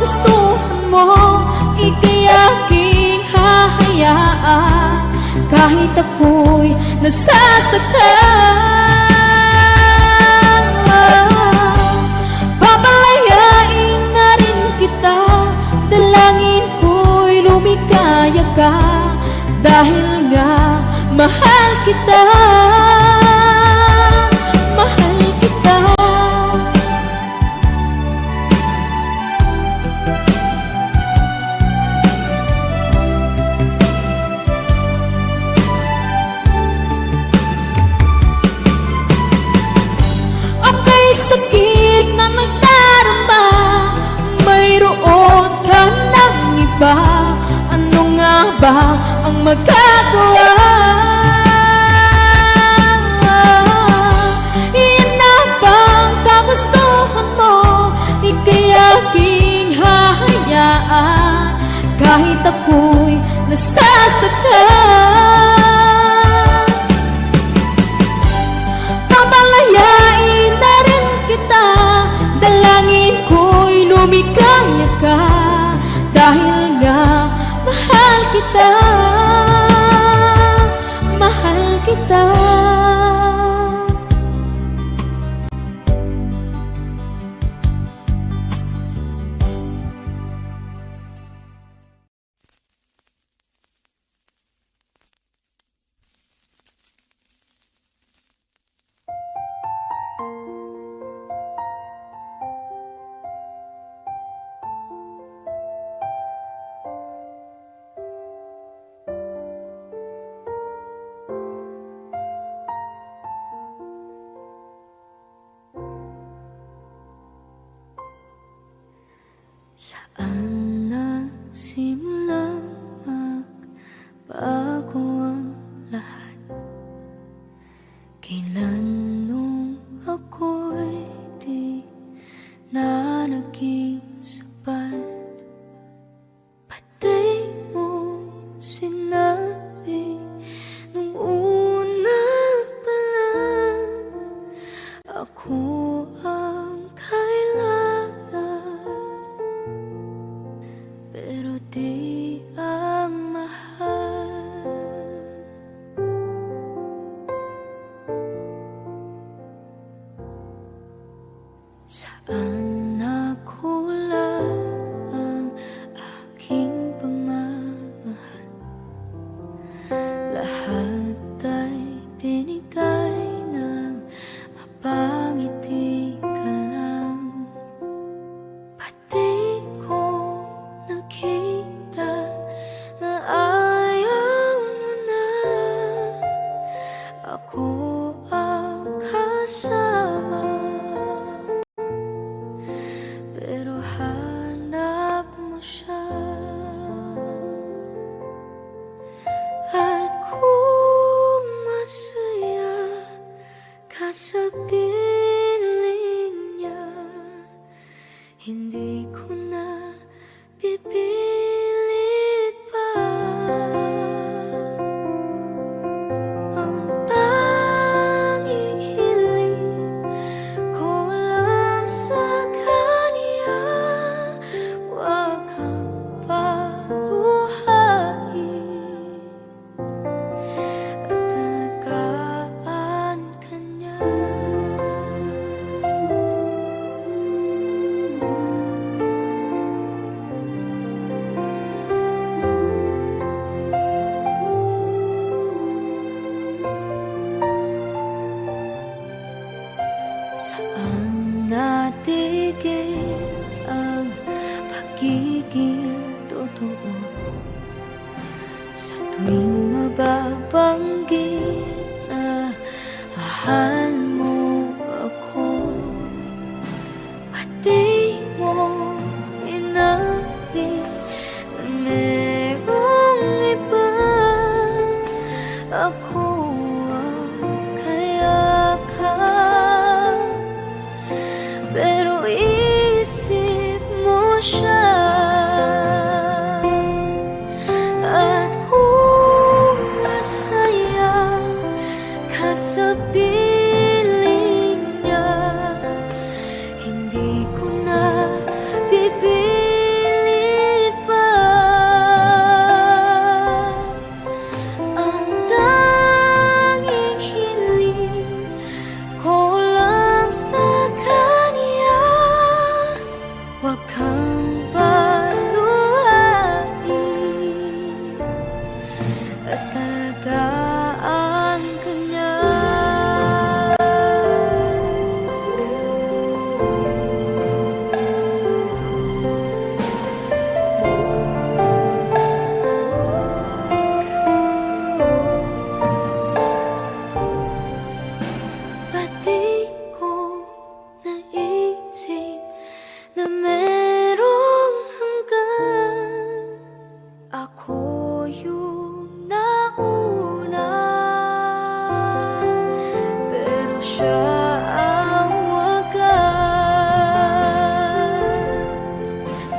Gustuhan mo, ika'y aking hahayaan kahit ako'y nasasaktan. Papalayain na rin kita, dalangin ko'y lumikaya ka, dahil nga mahal kita, mahal kita. Sakit na nagdarama, mayroon ka ng iba. Ano nga ba ang magagawa? Iyan na ba ang kagustuhan mo? Ika'y aking hahayaan kahit ako'y nasasaktan. Papalayain na rin kita, dalangin ko'y lumikaya ka, dahil nga mahal kita, mahal kita. Saan nagsimula magbago ang lahat? Kailan nung ako'y di na naging sapat? Pati mo sinabi nung una pa lang, ako ang kailangan, pero di ang mahal. Saan nakulang ang aking pagmamahal? Lahat ay binigay ng mapangiti ka lang. Pati ko nakita na ayaw mo na ako ang kasama. natigil ang pagiging totoo. Sa tuwing mababanggit na mahal mo ako, pati mo inamin na merong iba. Ako ang kayakap, pero isip mo siya. At kung masaya ka sa piling niya, hindi ko na pipilit pa. Ang tanging hiling ko lang sa kanya, huwag kang paluhain at talagaan ka niya. Pati ko naisip na merong hanggan, ako yung nauna, pero siya ang wagas.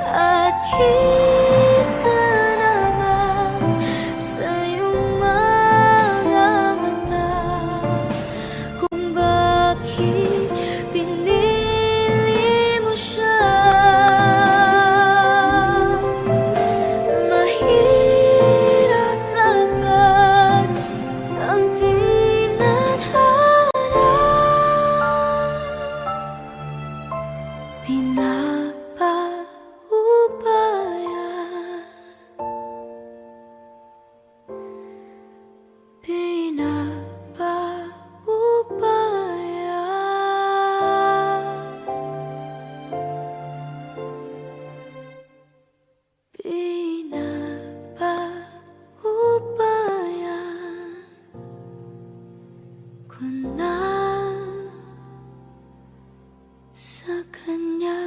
At kita naman sa iyong mga mata kung bakit pinili mo siya. Mahirap laban ang tinadhana, pinapaubaya, pinapaubaya ko na sa kanya.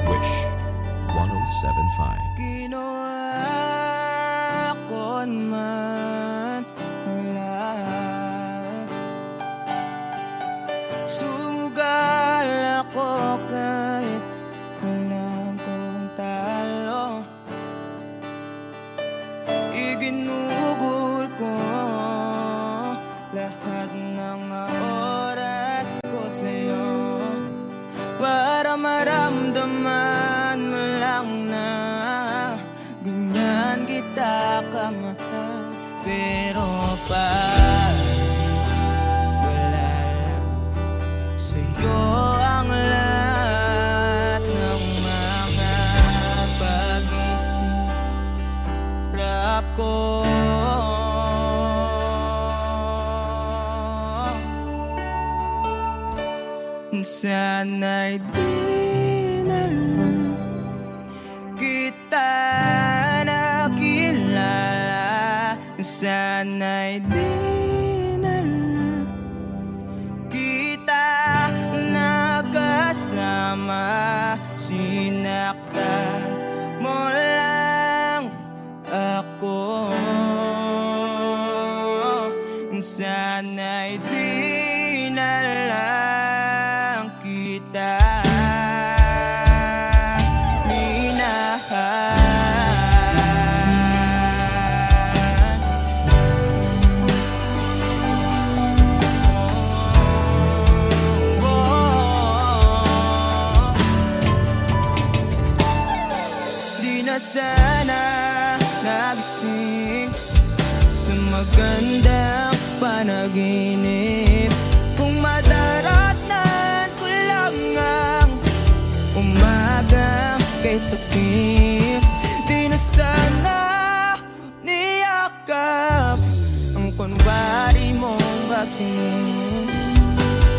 Wish 1075. Ginawa ko man ang lahat, sumugal ako kahit alam kong talo. Iginugol ko lahat ng oras ko sa'yo para maramdaman mo lang na ganyan kita kamahal. Pero wala lang sa'yo ang lahat ng mga paghihirap ko. Sana'y di na lang kita nakilala, sana'y di na lang kita nakasama. Sino ka sana nagising sa magandang panaginip. Kung madaratnan ko lang ang umaga kay sapip, di na sana niyakap ang kunwari mong pagtingin,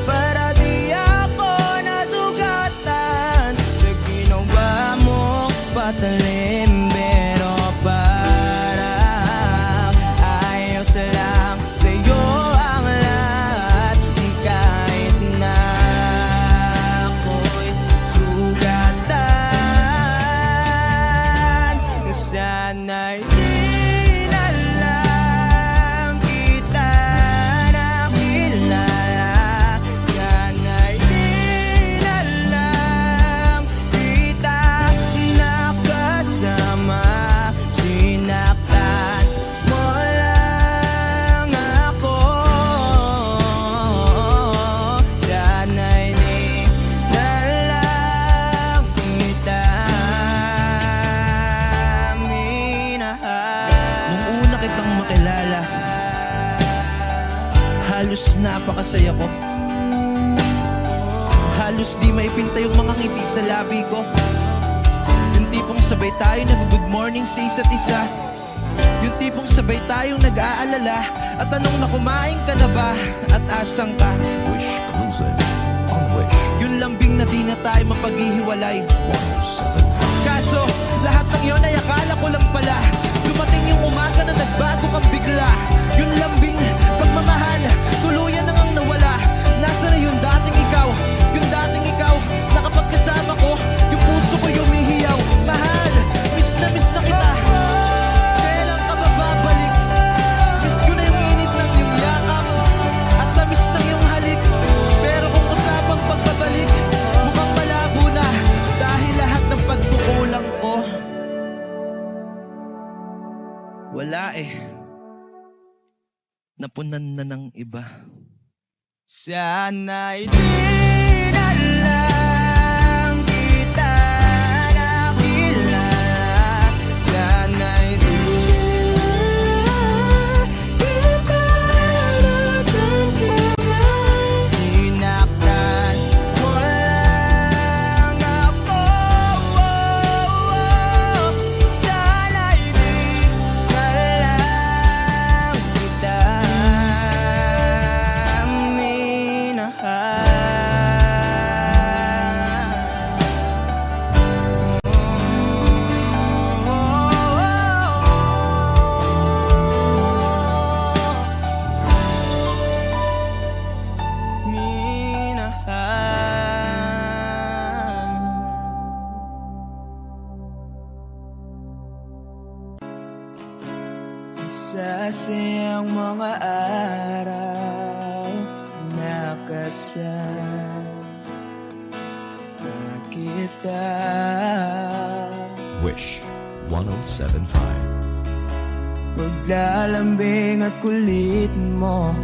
para di ako nasugatan sa ginawa mong patalim. Pero parang ayos lang sa'yo ang lahat, kahit na ako'y sugatan. Sana'y di na lang kita nakilala, sana'y di na lang kita nakasama. Sinaktan mo lang ako, sana'y di na lang kita minahal. Nung una kitang makilala, halos napakasaya ko. Halos di maipinta yung mga ngiti sa labi ko. Yung tipong sabay tayo nag-good morning sa isa't isa. Yung tipong sabay tayong nag-aalala at tanong na kumain ka na ba at asang ka. Wish Cruiser on Wish Yung lambing na di na tayo mapaghihiwalay. 107.5. Kaso, lahat ng yon ay akala ko lang pala. Dumating yung umaga na nagbago kang bigla. Yung lambing, pagmamahal, tuluyan na ngang nawala. Nasa na yung dating ikaw? Yung dating ikaw, na kapag kasama ko, yung puso ko yumihiyaw. Mahal, miss na kita. Kailan ka ba babalik? Miss ko na yung init ng iyong yakap at tamis ng iyong halik. Pero kung usapang pagbabalik, mukhang malabo na dahil lahat ng pagkukulang ko wala napunan na ng iba. Sana'y di na lang kita nakilala, sana'y di kita nakasama. Sinaktan mo lang ako, sana'y di na lang kita sa siyang mga araw nakasama kita. Wish 107.5. Paglalambing at kulit mo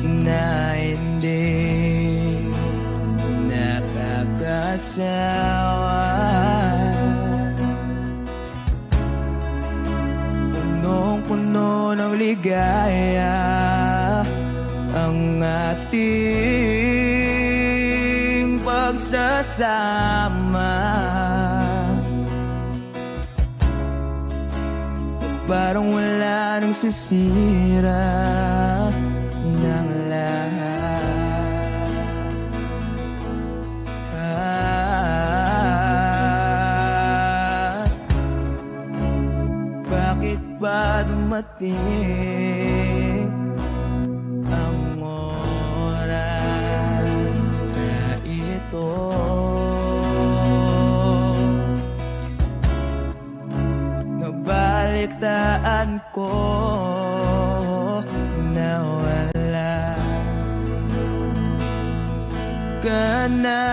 na hindi nakakasawa. Punong-puno ng ligaya ang ating pagsasama. Parang wala nang sisira ng lahat. Bakit ba dumating ang oras na ito? Nabalitaan ko na wala ka na.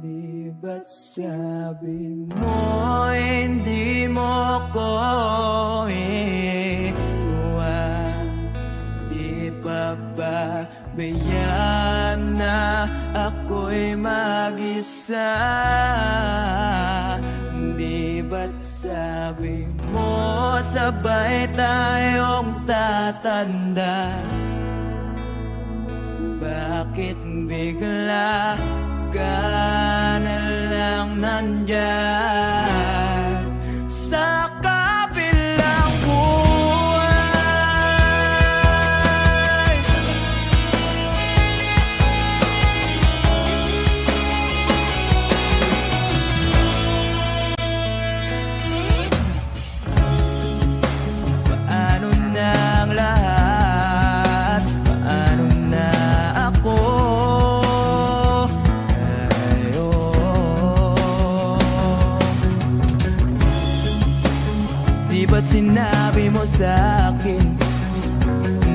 Di ba't sabi mo hindi mo ko iwan? Di papabayaan na ako'y mag-isa. Di ba't sabi mo sabay tayong tatanda? Bakit bigla ka na lang nandyan sa kabilang buhay? Paano na ang lahat? Paano na ako? Di ba't sinabi mo sa'kin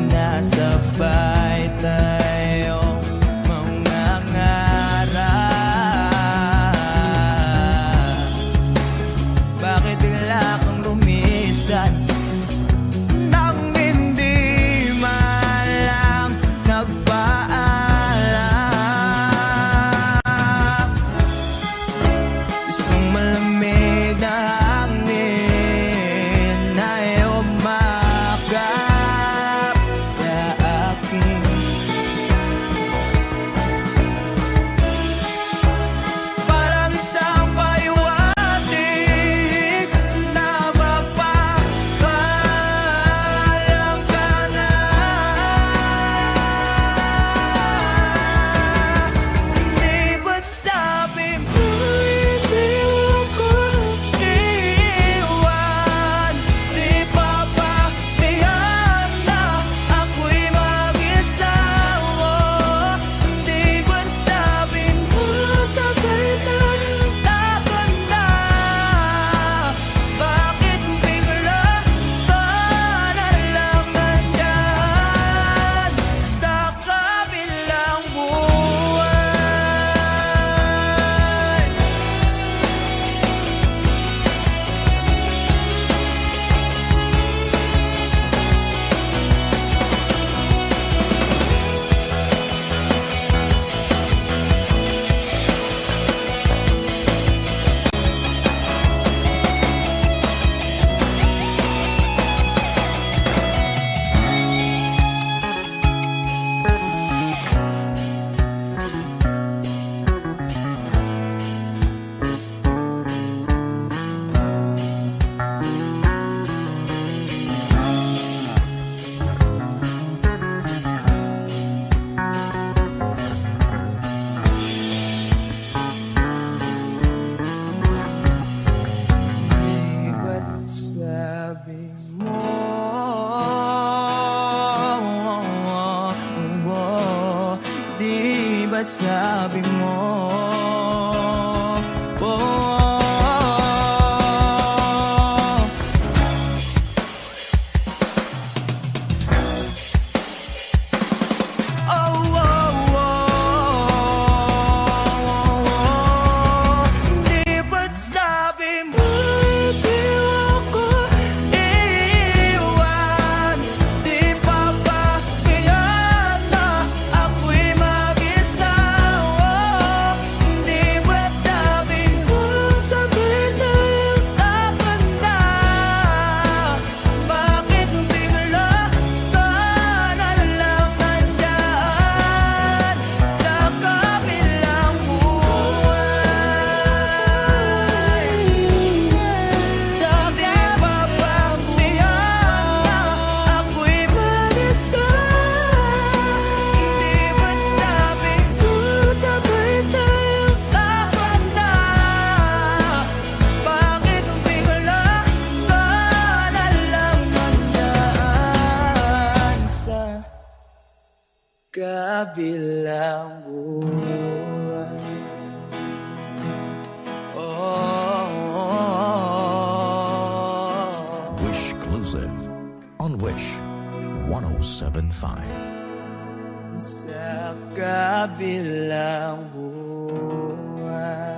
na sabay tayong mangangarap? Bakit bigla kang lumisan nang hindi man lang nagpaalam? Isang malamig na hangin ay umakap sa akin. Parang isang pahiwatig na magpapaalam ka na. Di ba't sabi mo hindi ako iiwan? Di pa ba tiyan na ako'y mag-isa? Di ba't sabi mo sabay tayong tatanda? Bakit bigla ka na lang nandyan sa kabilang buhay? Di ba't sabi mo di ba't sabi mo di ba't sabi mo di ako iiwan? Di pa ba tiyan na ako'y mag-isa? Di ba't sabi mo sabay tayong tatanda? Bakit bigla ka na lang nandyan sa kabilang buhay? Sabi pa ba tiyan na ako'y mag-isa? Di ba't sabi ko sabay tayong tatanda? Bakit bigla ka na lang nandyan sa kabilang buhay? Wish Exclusive on Wish 1075. Sa kabilang buhay.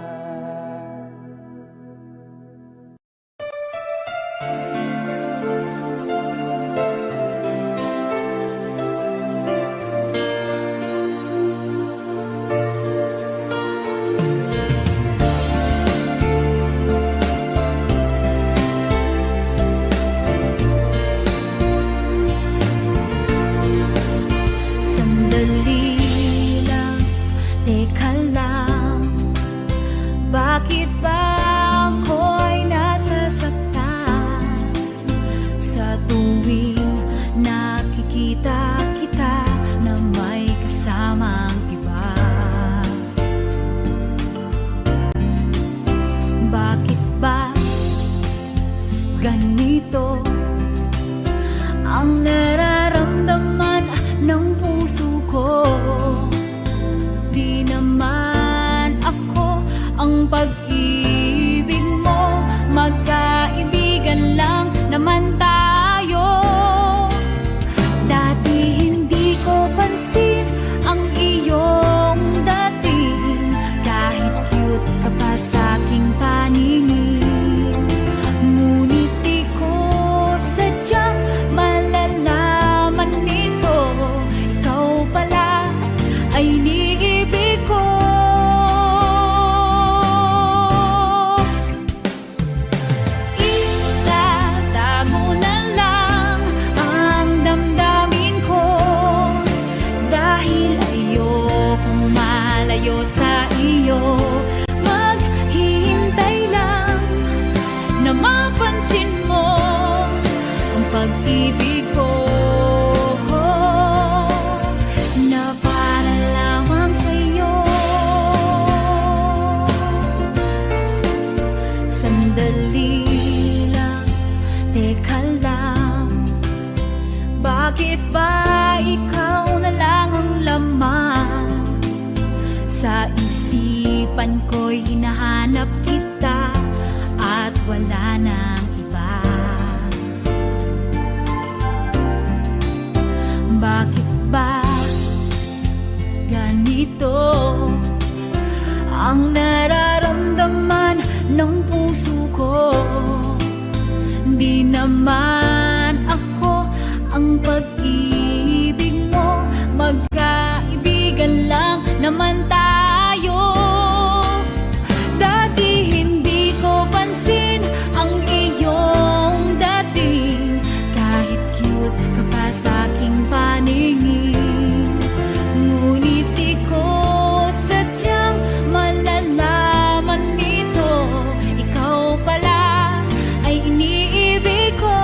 ay hinahanap kita at wala nang iba. Bakit ba ganito ang nararamdaman ng puso ko? Di naman ako ang pag-ibig mo, magkaibigan lang naman tayo. Dati hindi ko pansin ang iyong dating, kahit cute ka pa sa aking paningin. Ngunit di ko sadyang malalaman nito, ikaw pala ay iniibig ko.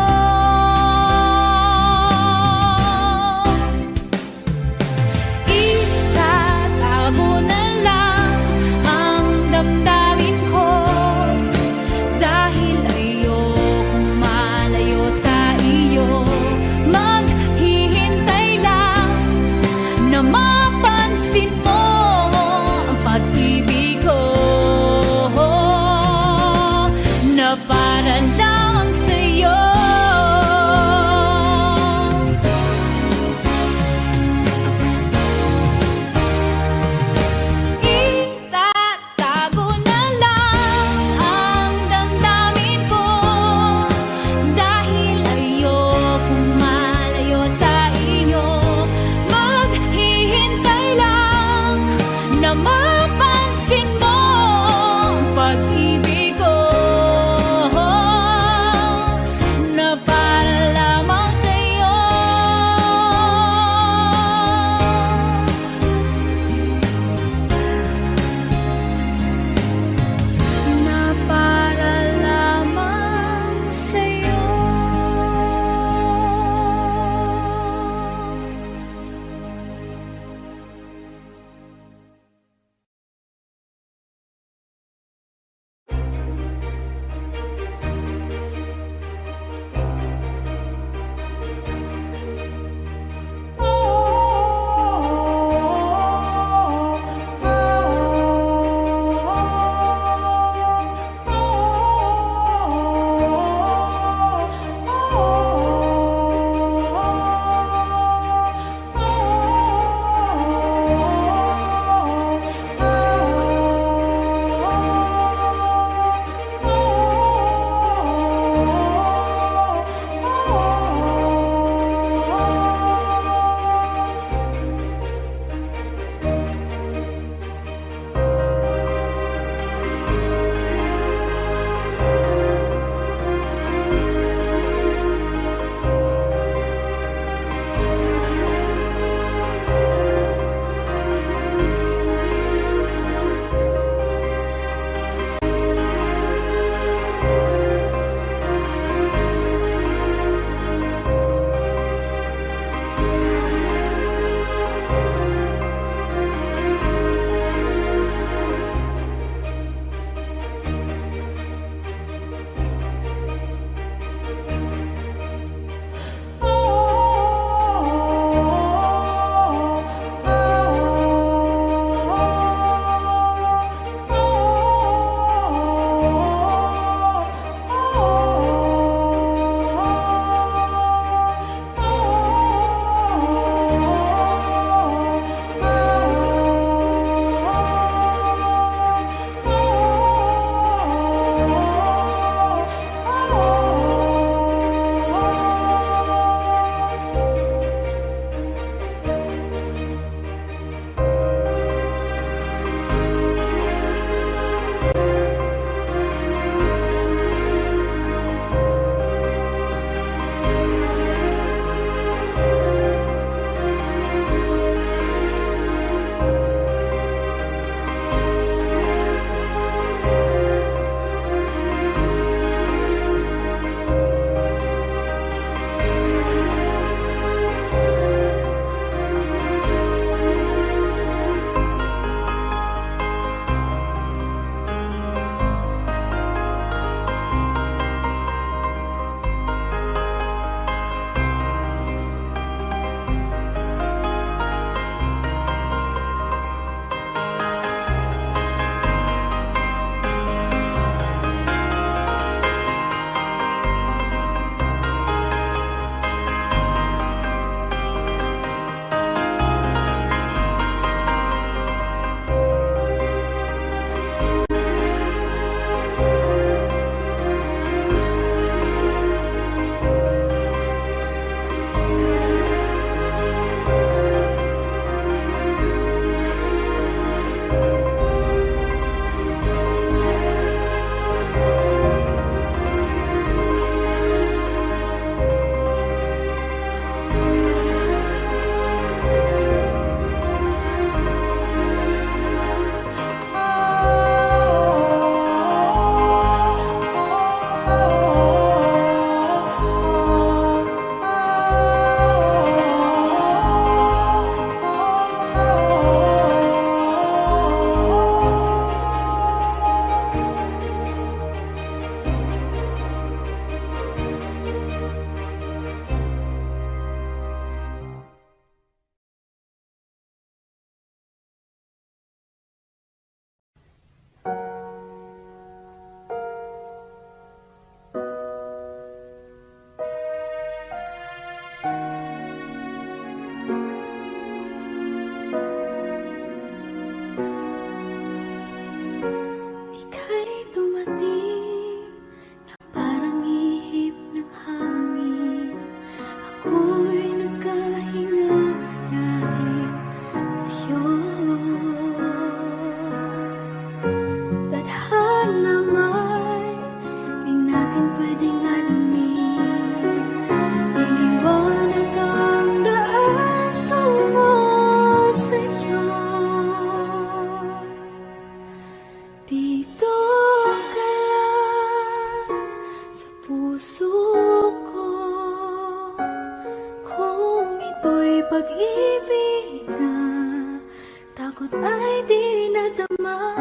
Takot ay di nadama,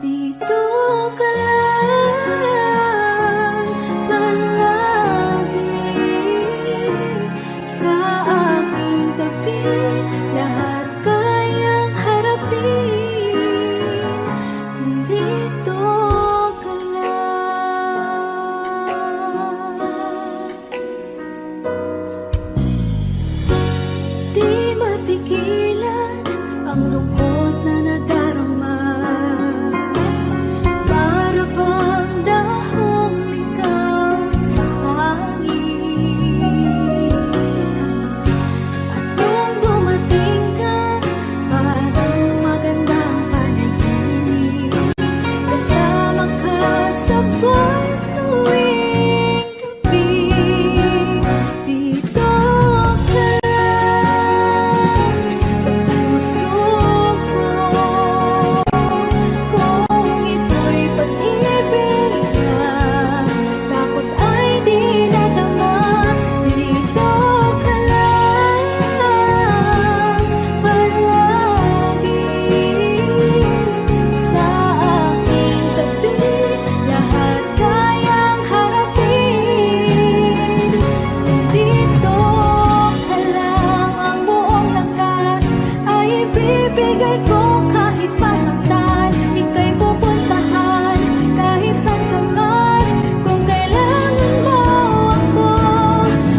dito ka lang palagi sa aking tabi. Lahat kayang harapin kung dito ka lang. Di mapigilan ang lungkot na nadarama, para bang dahong ikaw sa hangin. At nung dumating ka, parang magandang panaginip, kasama ka sa buwan tuwing gabi. Dito ka lang sa puso ko, kung ito'y pag-ibig na takot ay di nadama. Dito ka lang palagi sa aking tabi. Lahat kayang harapin kung dito ka lang. Ang buong lakas ay ibibigay ko kahit masaktan. Ika'y pupuntahan kahit saan ka man. Kung kailangan mo ako,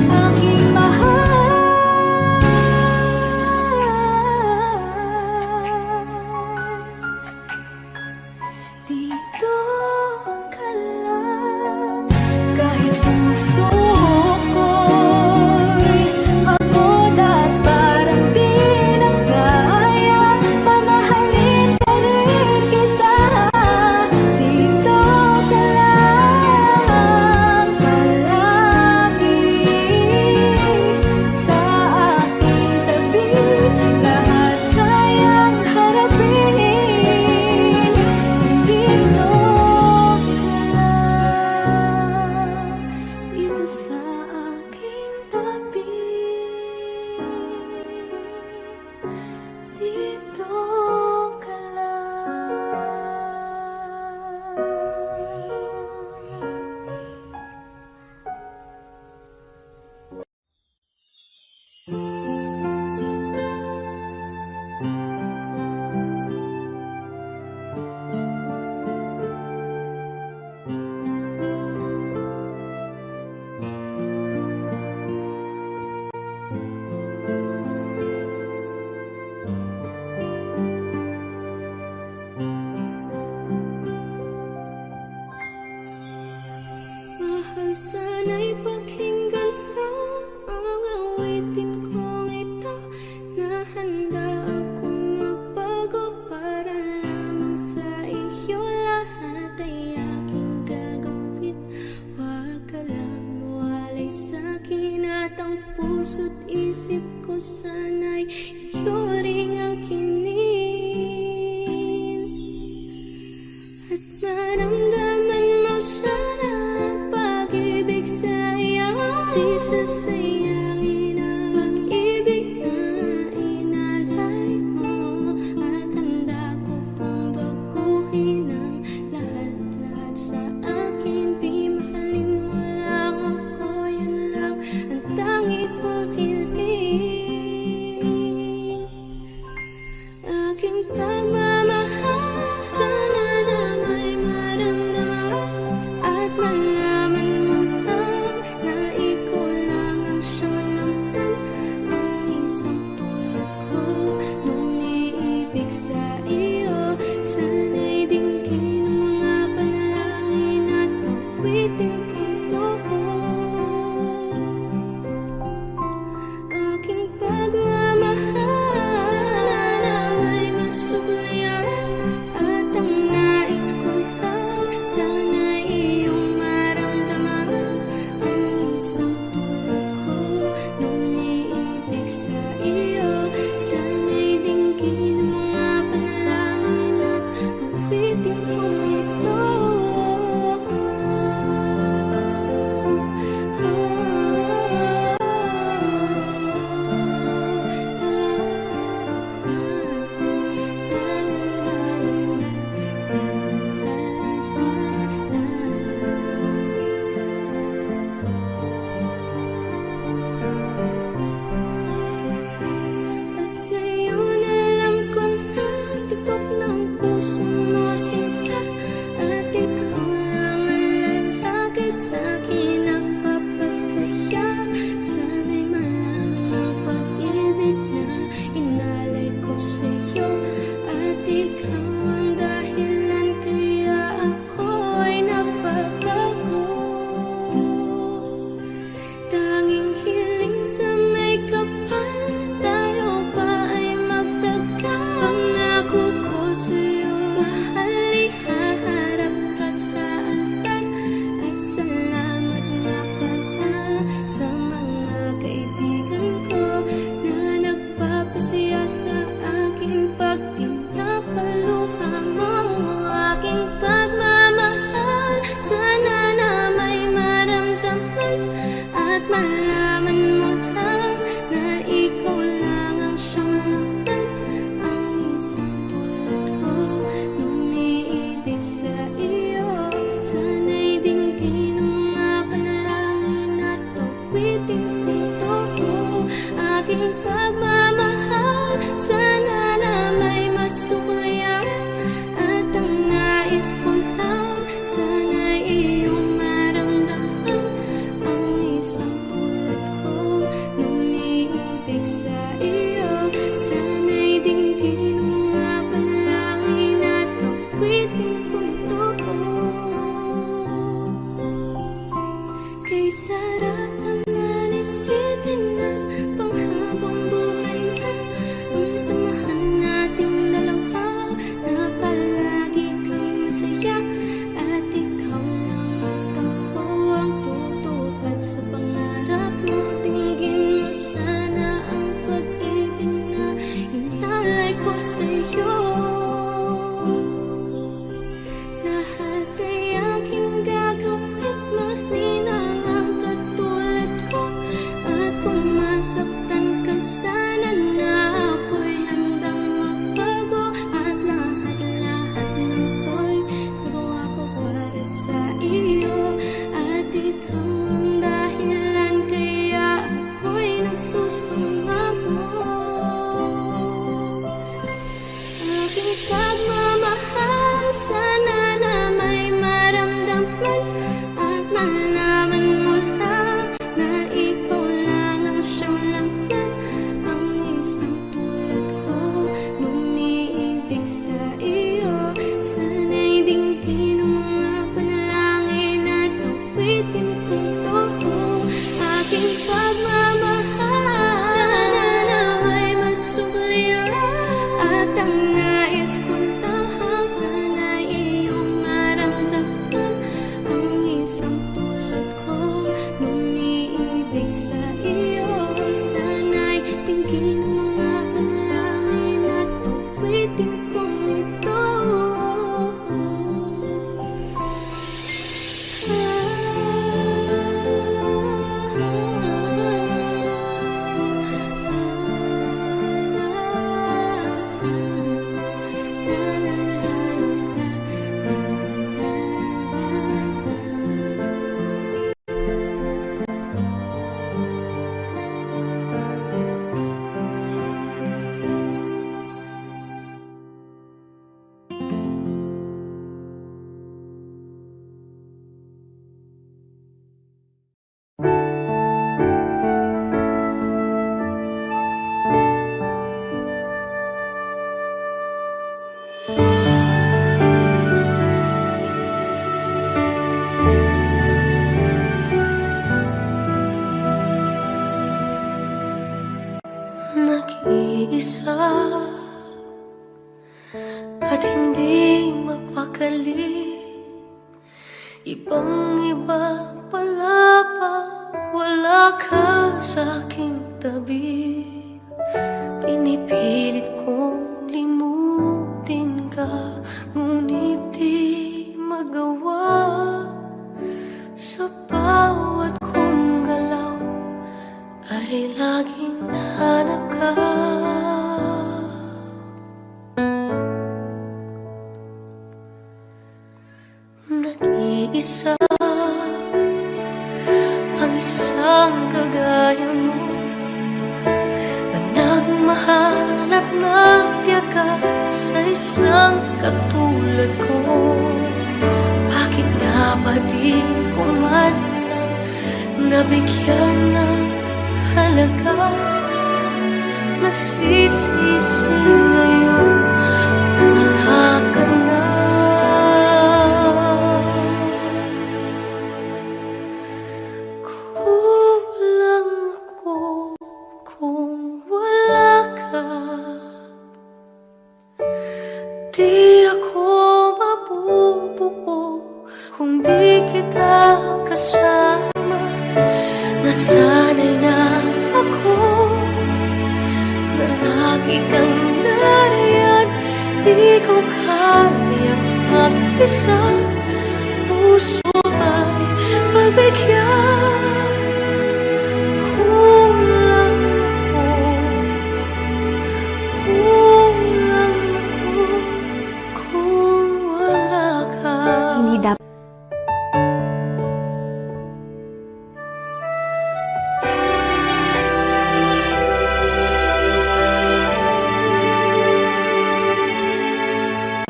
aking mahal. Dito ka lang, kahit puso ko'y pagod at parang di na kaya, pamahalin pa rin kita. Dito ka lang palagi sa aking tabi. Lahat kayang harapin kung dito ka lang. Dito sa aking tabi. Dito ka Mahal, sana'y pakinggan mo ang awitin kong ito, na handa akong magbago para lamang sa iyo. Lahat ay aking gagawin, huwag ka lang mawalay sa'kin. At ang puso't isip ko sana'y iyo ring angkinin. At maramdaman mo sana ang pag-ibig sa iyo. Di sasayangin ang pag-ibig na inalay mo. At handa ko pong baguhin ang lahat-lahat sa akin. Di mahalin mo lang ako, yun lang ang tangi kong hiling. nais ko lang sana'y iyong maramdaman ang isang tulad ko nung iibig sa iyo. Sana'y dinggin ang mga panalangin at awitin kong kay sarap naman isipin na panghabang buhay na ang samahan nating dalawa, na palagi kang masaya at ikaw lang at ako ang tutupad sa pangarap mo. Dinggin mo sana ang pag-ibig na inalay ko sa'yo. Lahat ay aking gagawin, maninang ang katulad ko. At kung masaktan ka sana na ako'y handang magbago. At lahat-lahat ng to'y nagawa ko para sa iyo. At ikaw ang dahilan kaya ako'y nagsusumamo. Aking pagmamahal sana na may maramdaman at malaman mo lang na ikaw lang ang siyang laman, ang isang tulad ko nung umiibig sa iyo. Sana'y dinggin ang mga panalangin at awitin kong aking pagmamahal sana na may masugliran at ang nais ko lang sana'y iyong maramdaman ang isang tulad ko nung umiibig sa iyo. Sana'y dinggin ang mga panalangin at awitin kong ito. Nag-iisa at hindi mapakali, ibang-iba pala pag wala ka sa aking tabi. Pinipilit kong limutin ka, ngunit di magawa. Sa bawat kong galaw ay laging hanap ka. Nag-iisa ang isang kagaya mo, na nagmahal at nagtiyaga sa isang katulad ko. Bakit nga ba di ko man lang nabigyan ng halaga? Nagsisisi ngayon, wala ka na. Kulang ako kung wala ka. Di ako mabubuo kung di kita kasama. Nasanay na ako na lagi kang nariyan. Di ko kayang mag-isa, puso ay pagbigyan. Kulang ako kung wala ka. Hindi dapat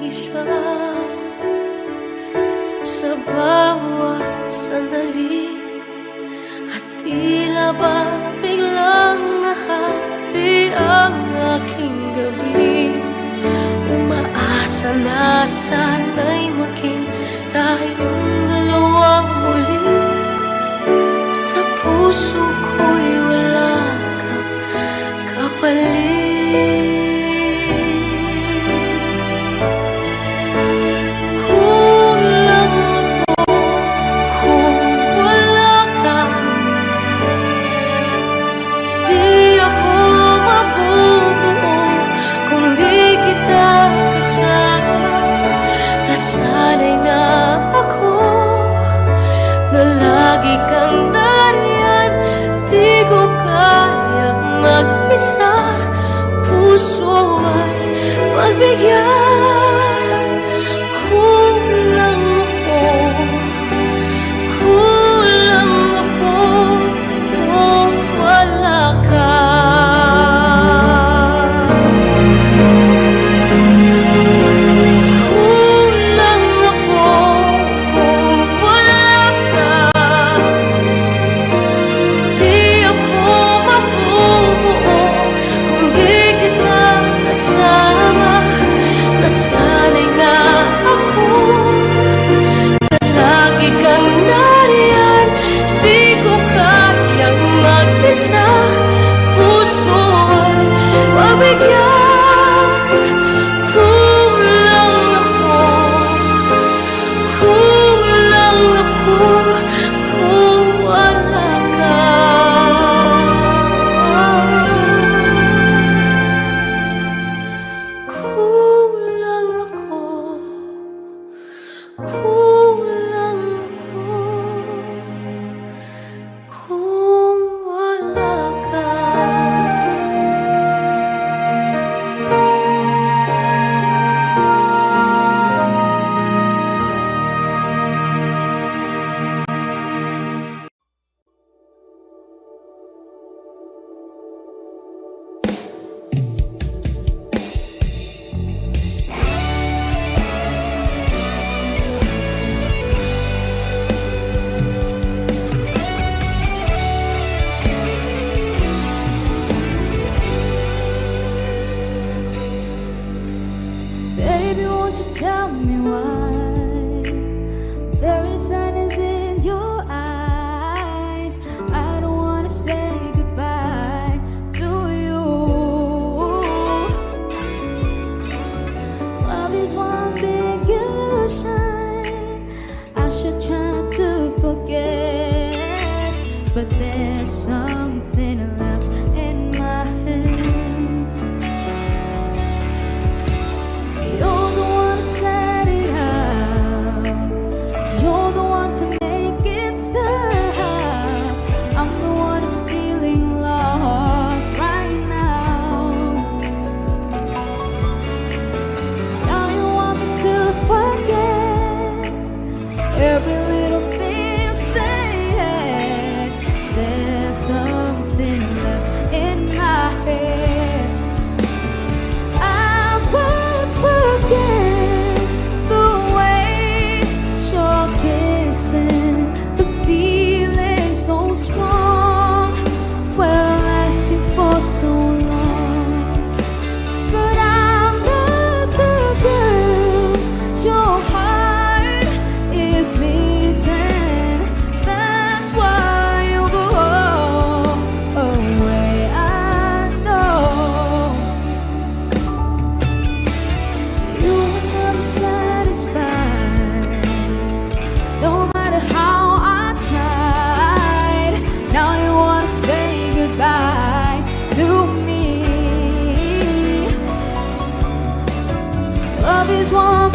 Isa sana'y maging tayong dalawa muli. Sa puso ko'y wala kang kapalit. Kulang ako kung wala ka. Di ako mabubuo kung di kita kasama. Nasanay na ako na lagi kang nariyan. Di ko kayang mag-isa. Puso ay pagbigyan. Kulang ako kung wala ka. Kulang ako kung wala ka. Di ako mabubuo kung di kita kasama. Nasanay na ako na lagi kang nariyan. Di ko kayang mag-isa. Puso ay mabigyan. Kulang ako kung wala ka. Kulang ako kung wala ka. Baby, won't you tell me why there is sadness in your eyes? I don't wanna say goodbye to you. Love is one big illusion. I should try to forget, but there's something left in my head. You're the one to set it up. You're the one to make it stop. I'm the one who's feeling lost right now. Now you want me to forget every little thing you said. There's something left in my head. I won't forget the way you're kissing, the feeling so strong, well lasting for so long. But I'm not the girl your heart is missing. That's why you go away. I know you were never satisfied, no matter how I tried. Now you wanna say goodbye to me. Love is one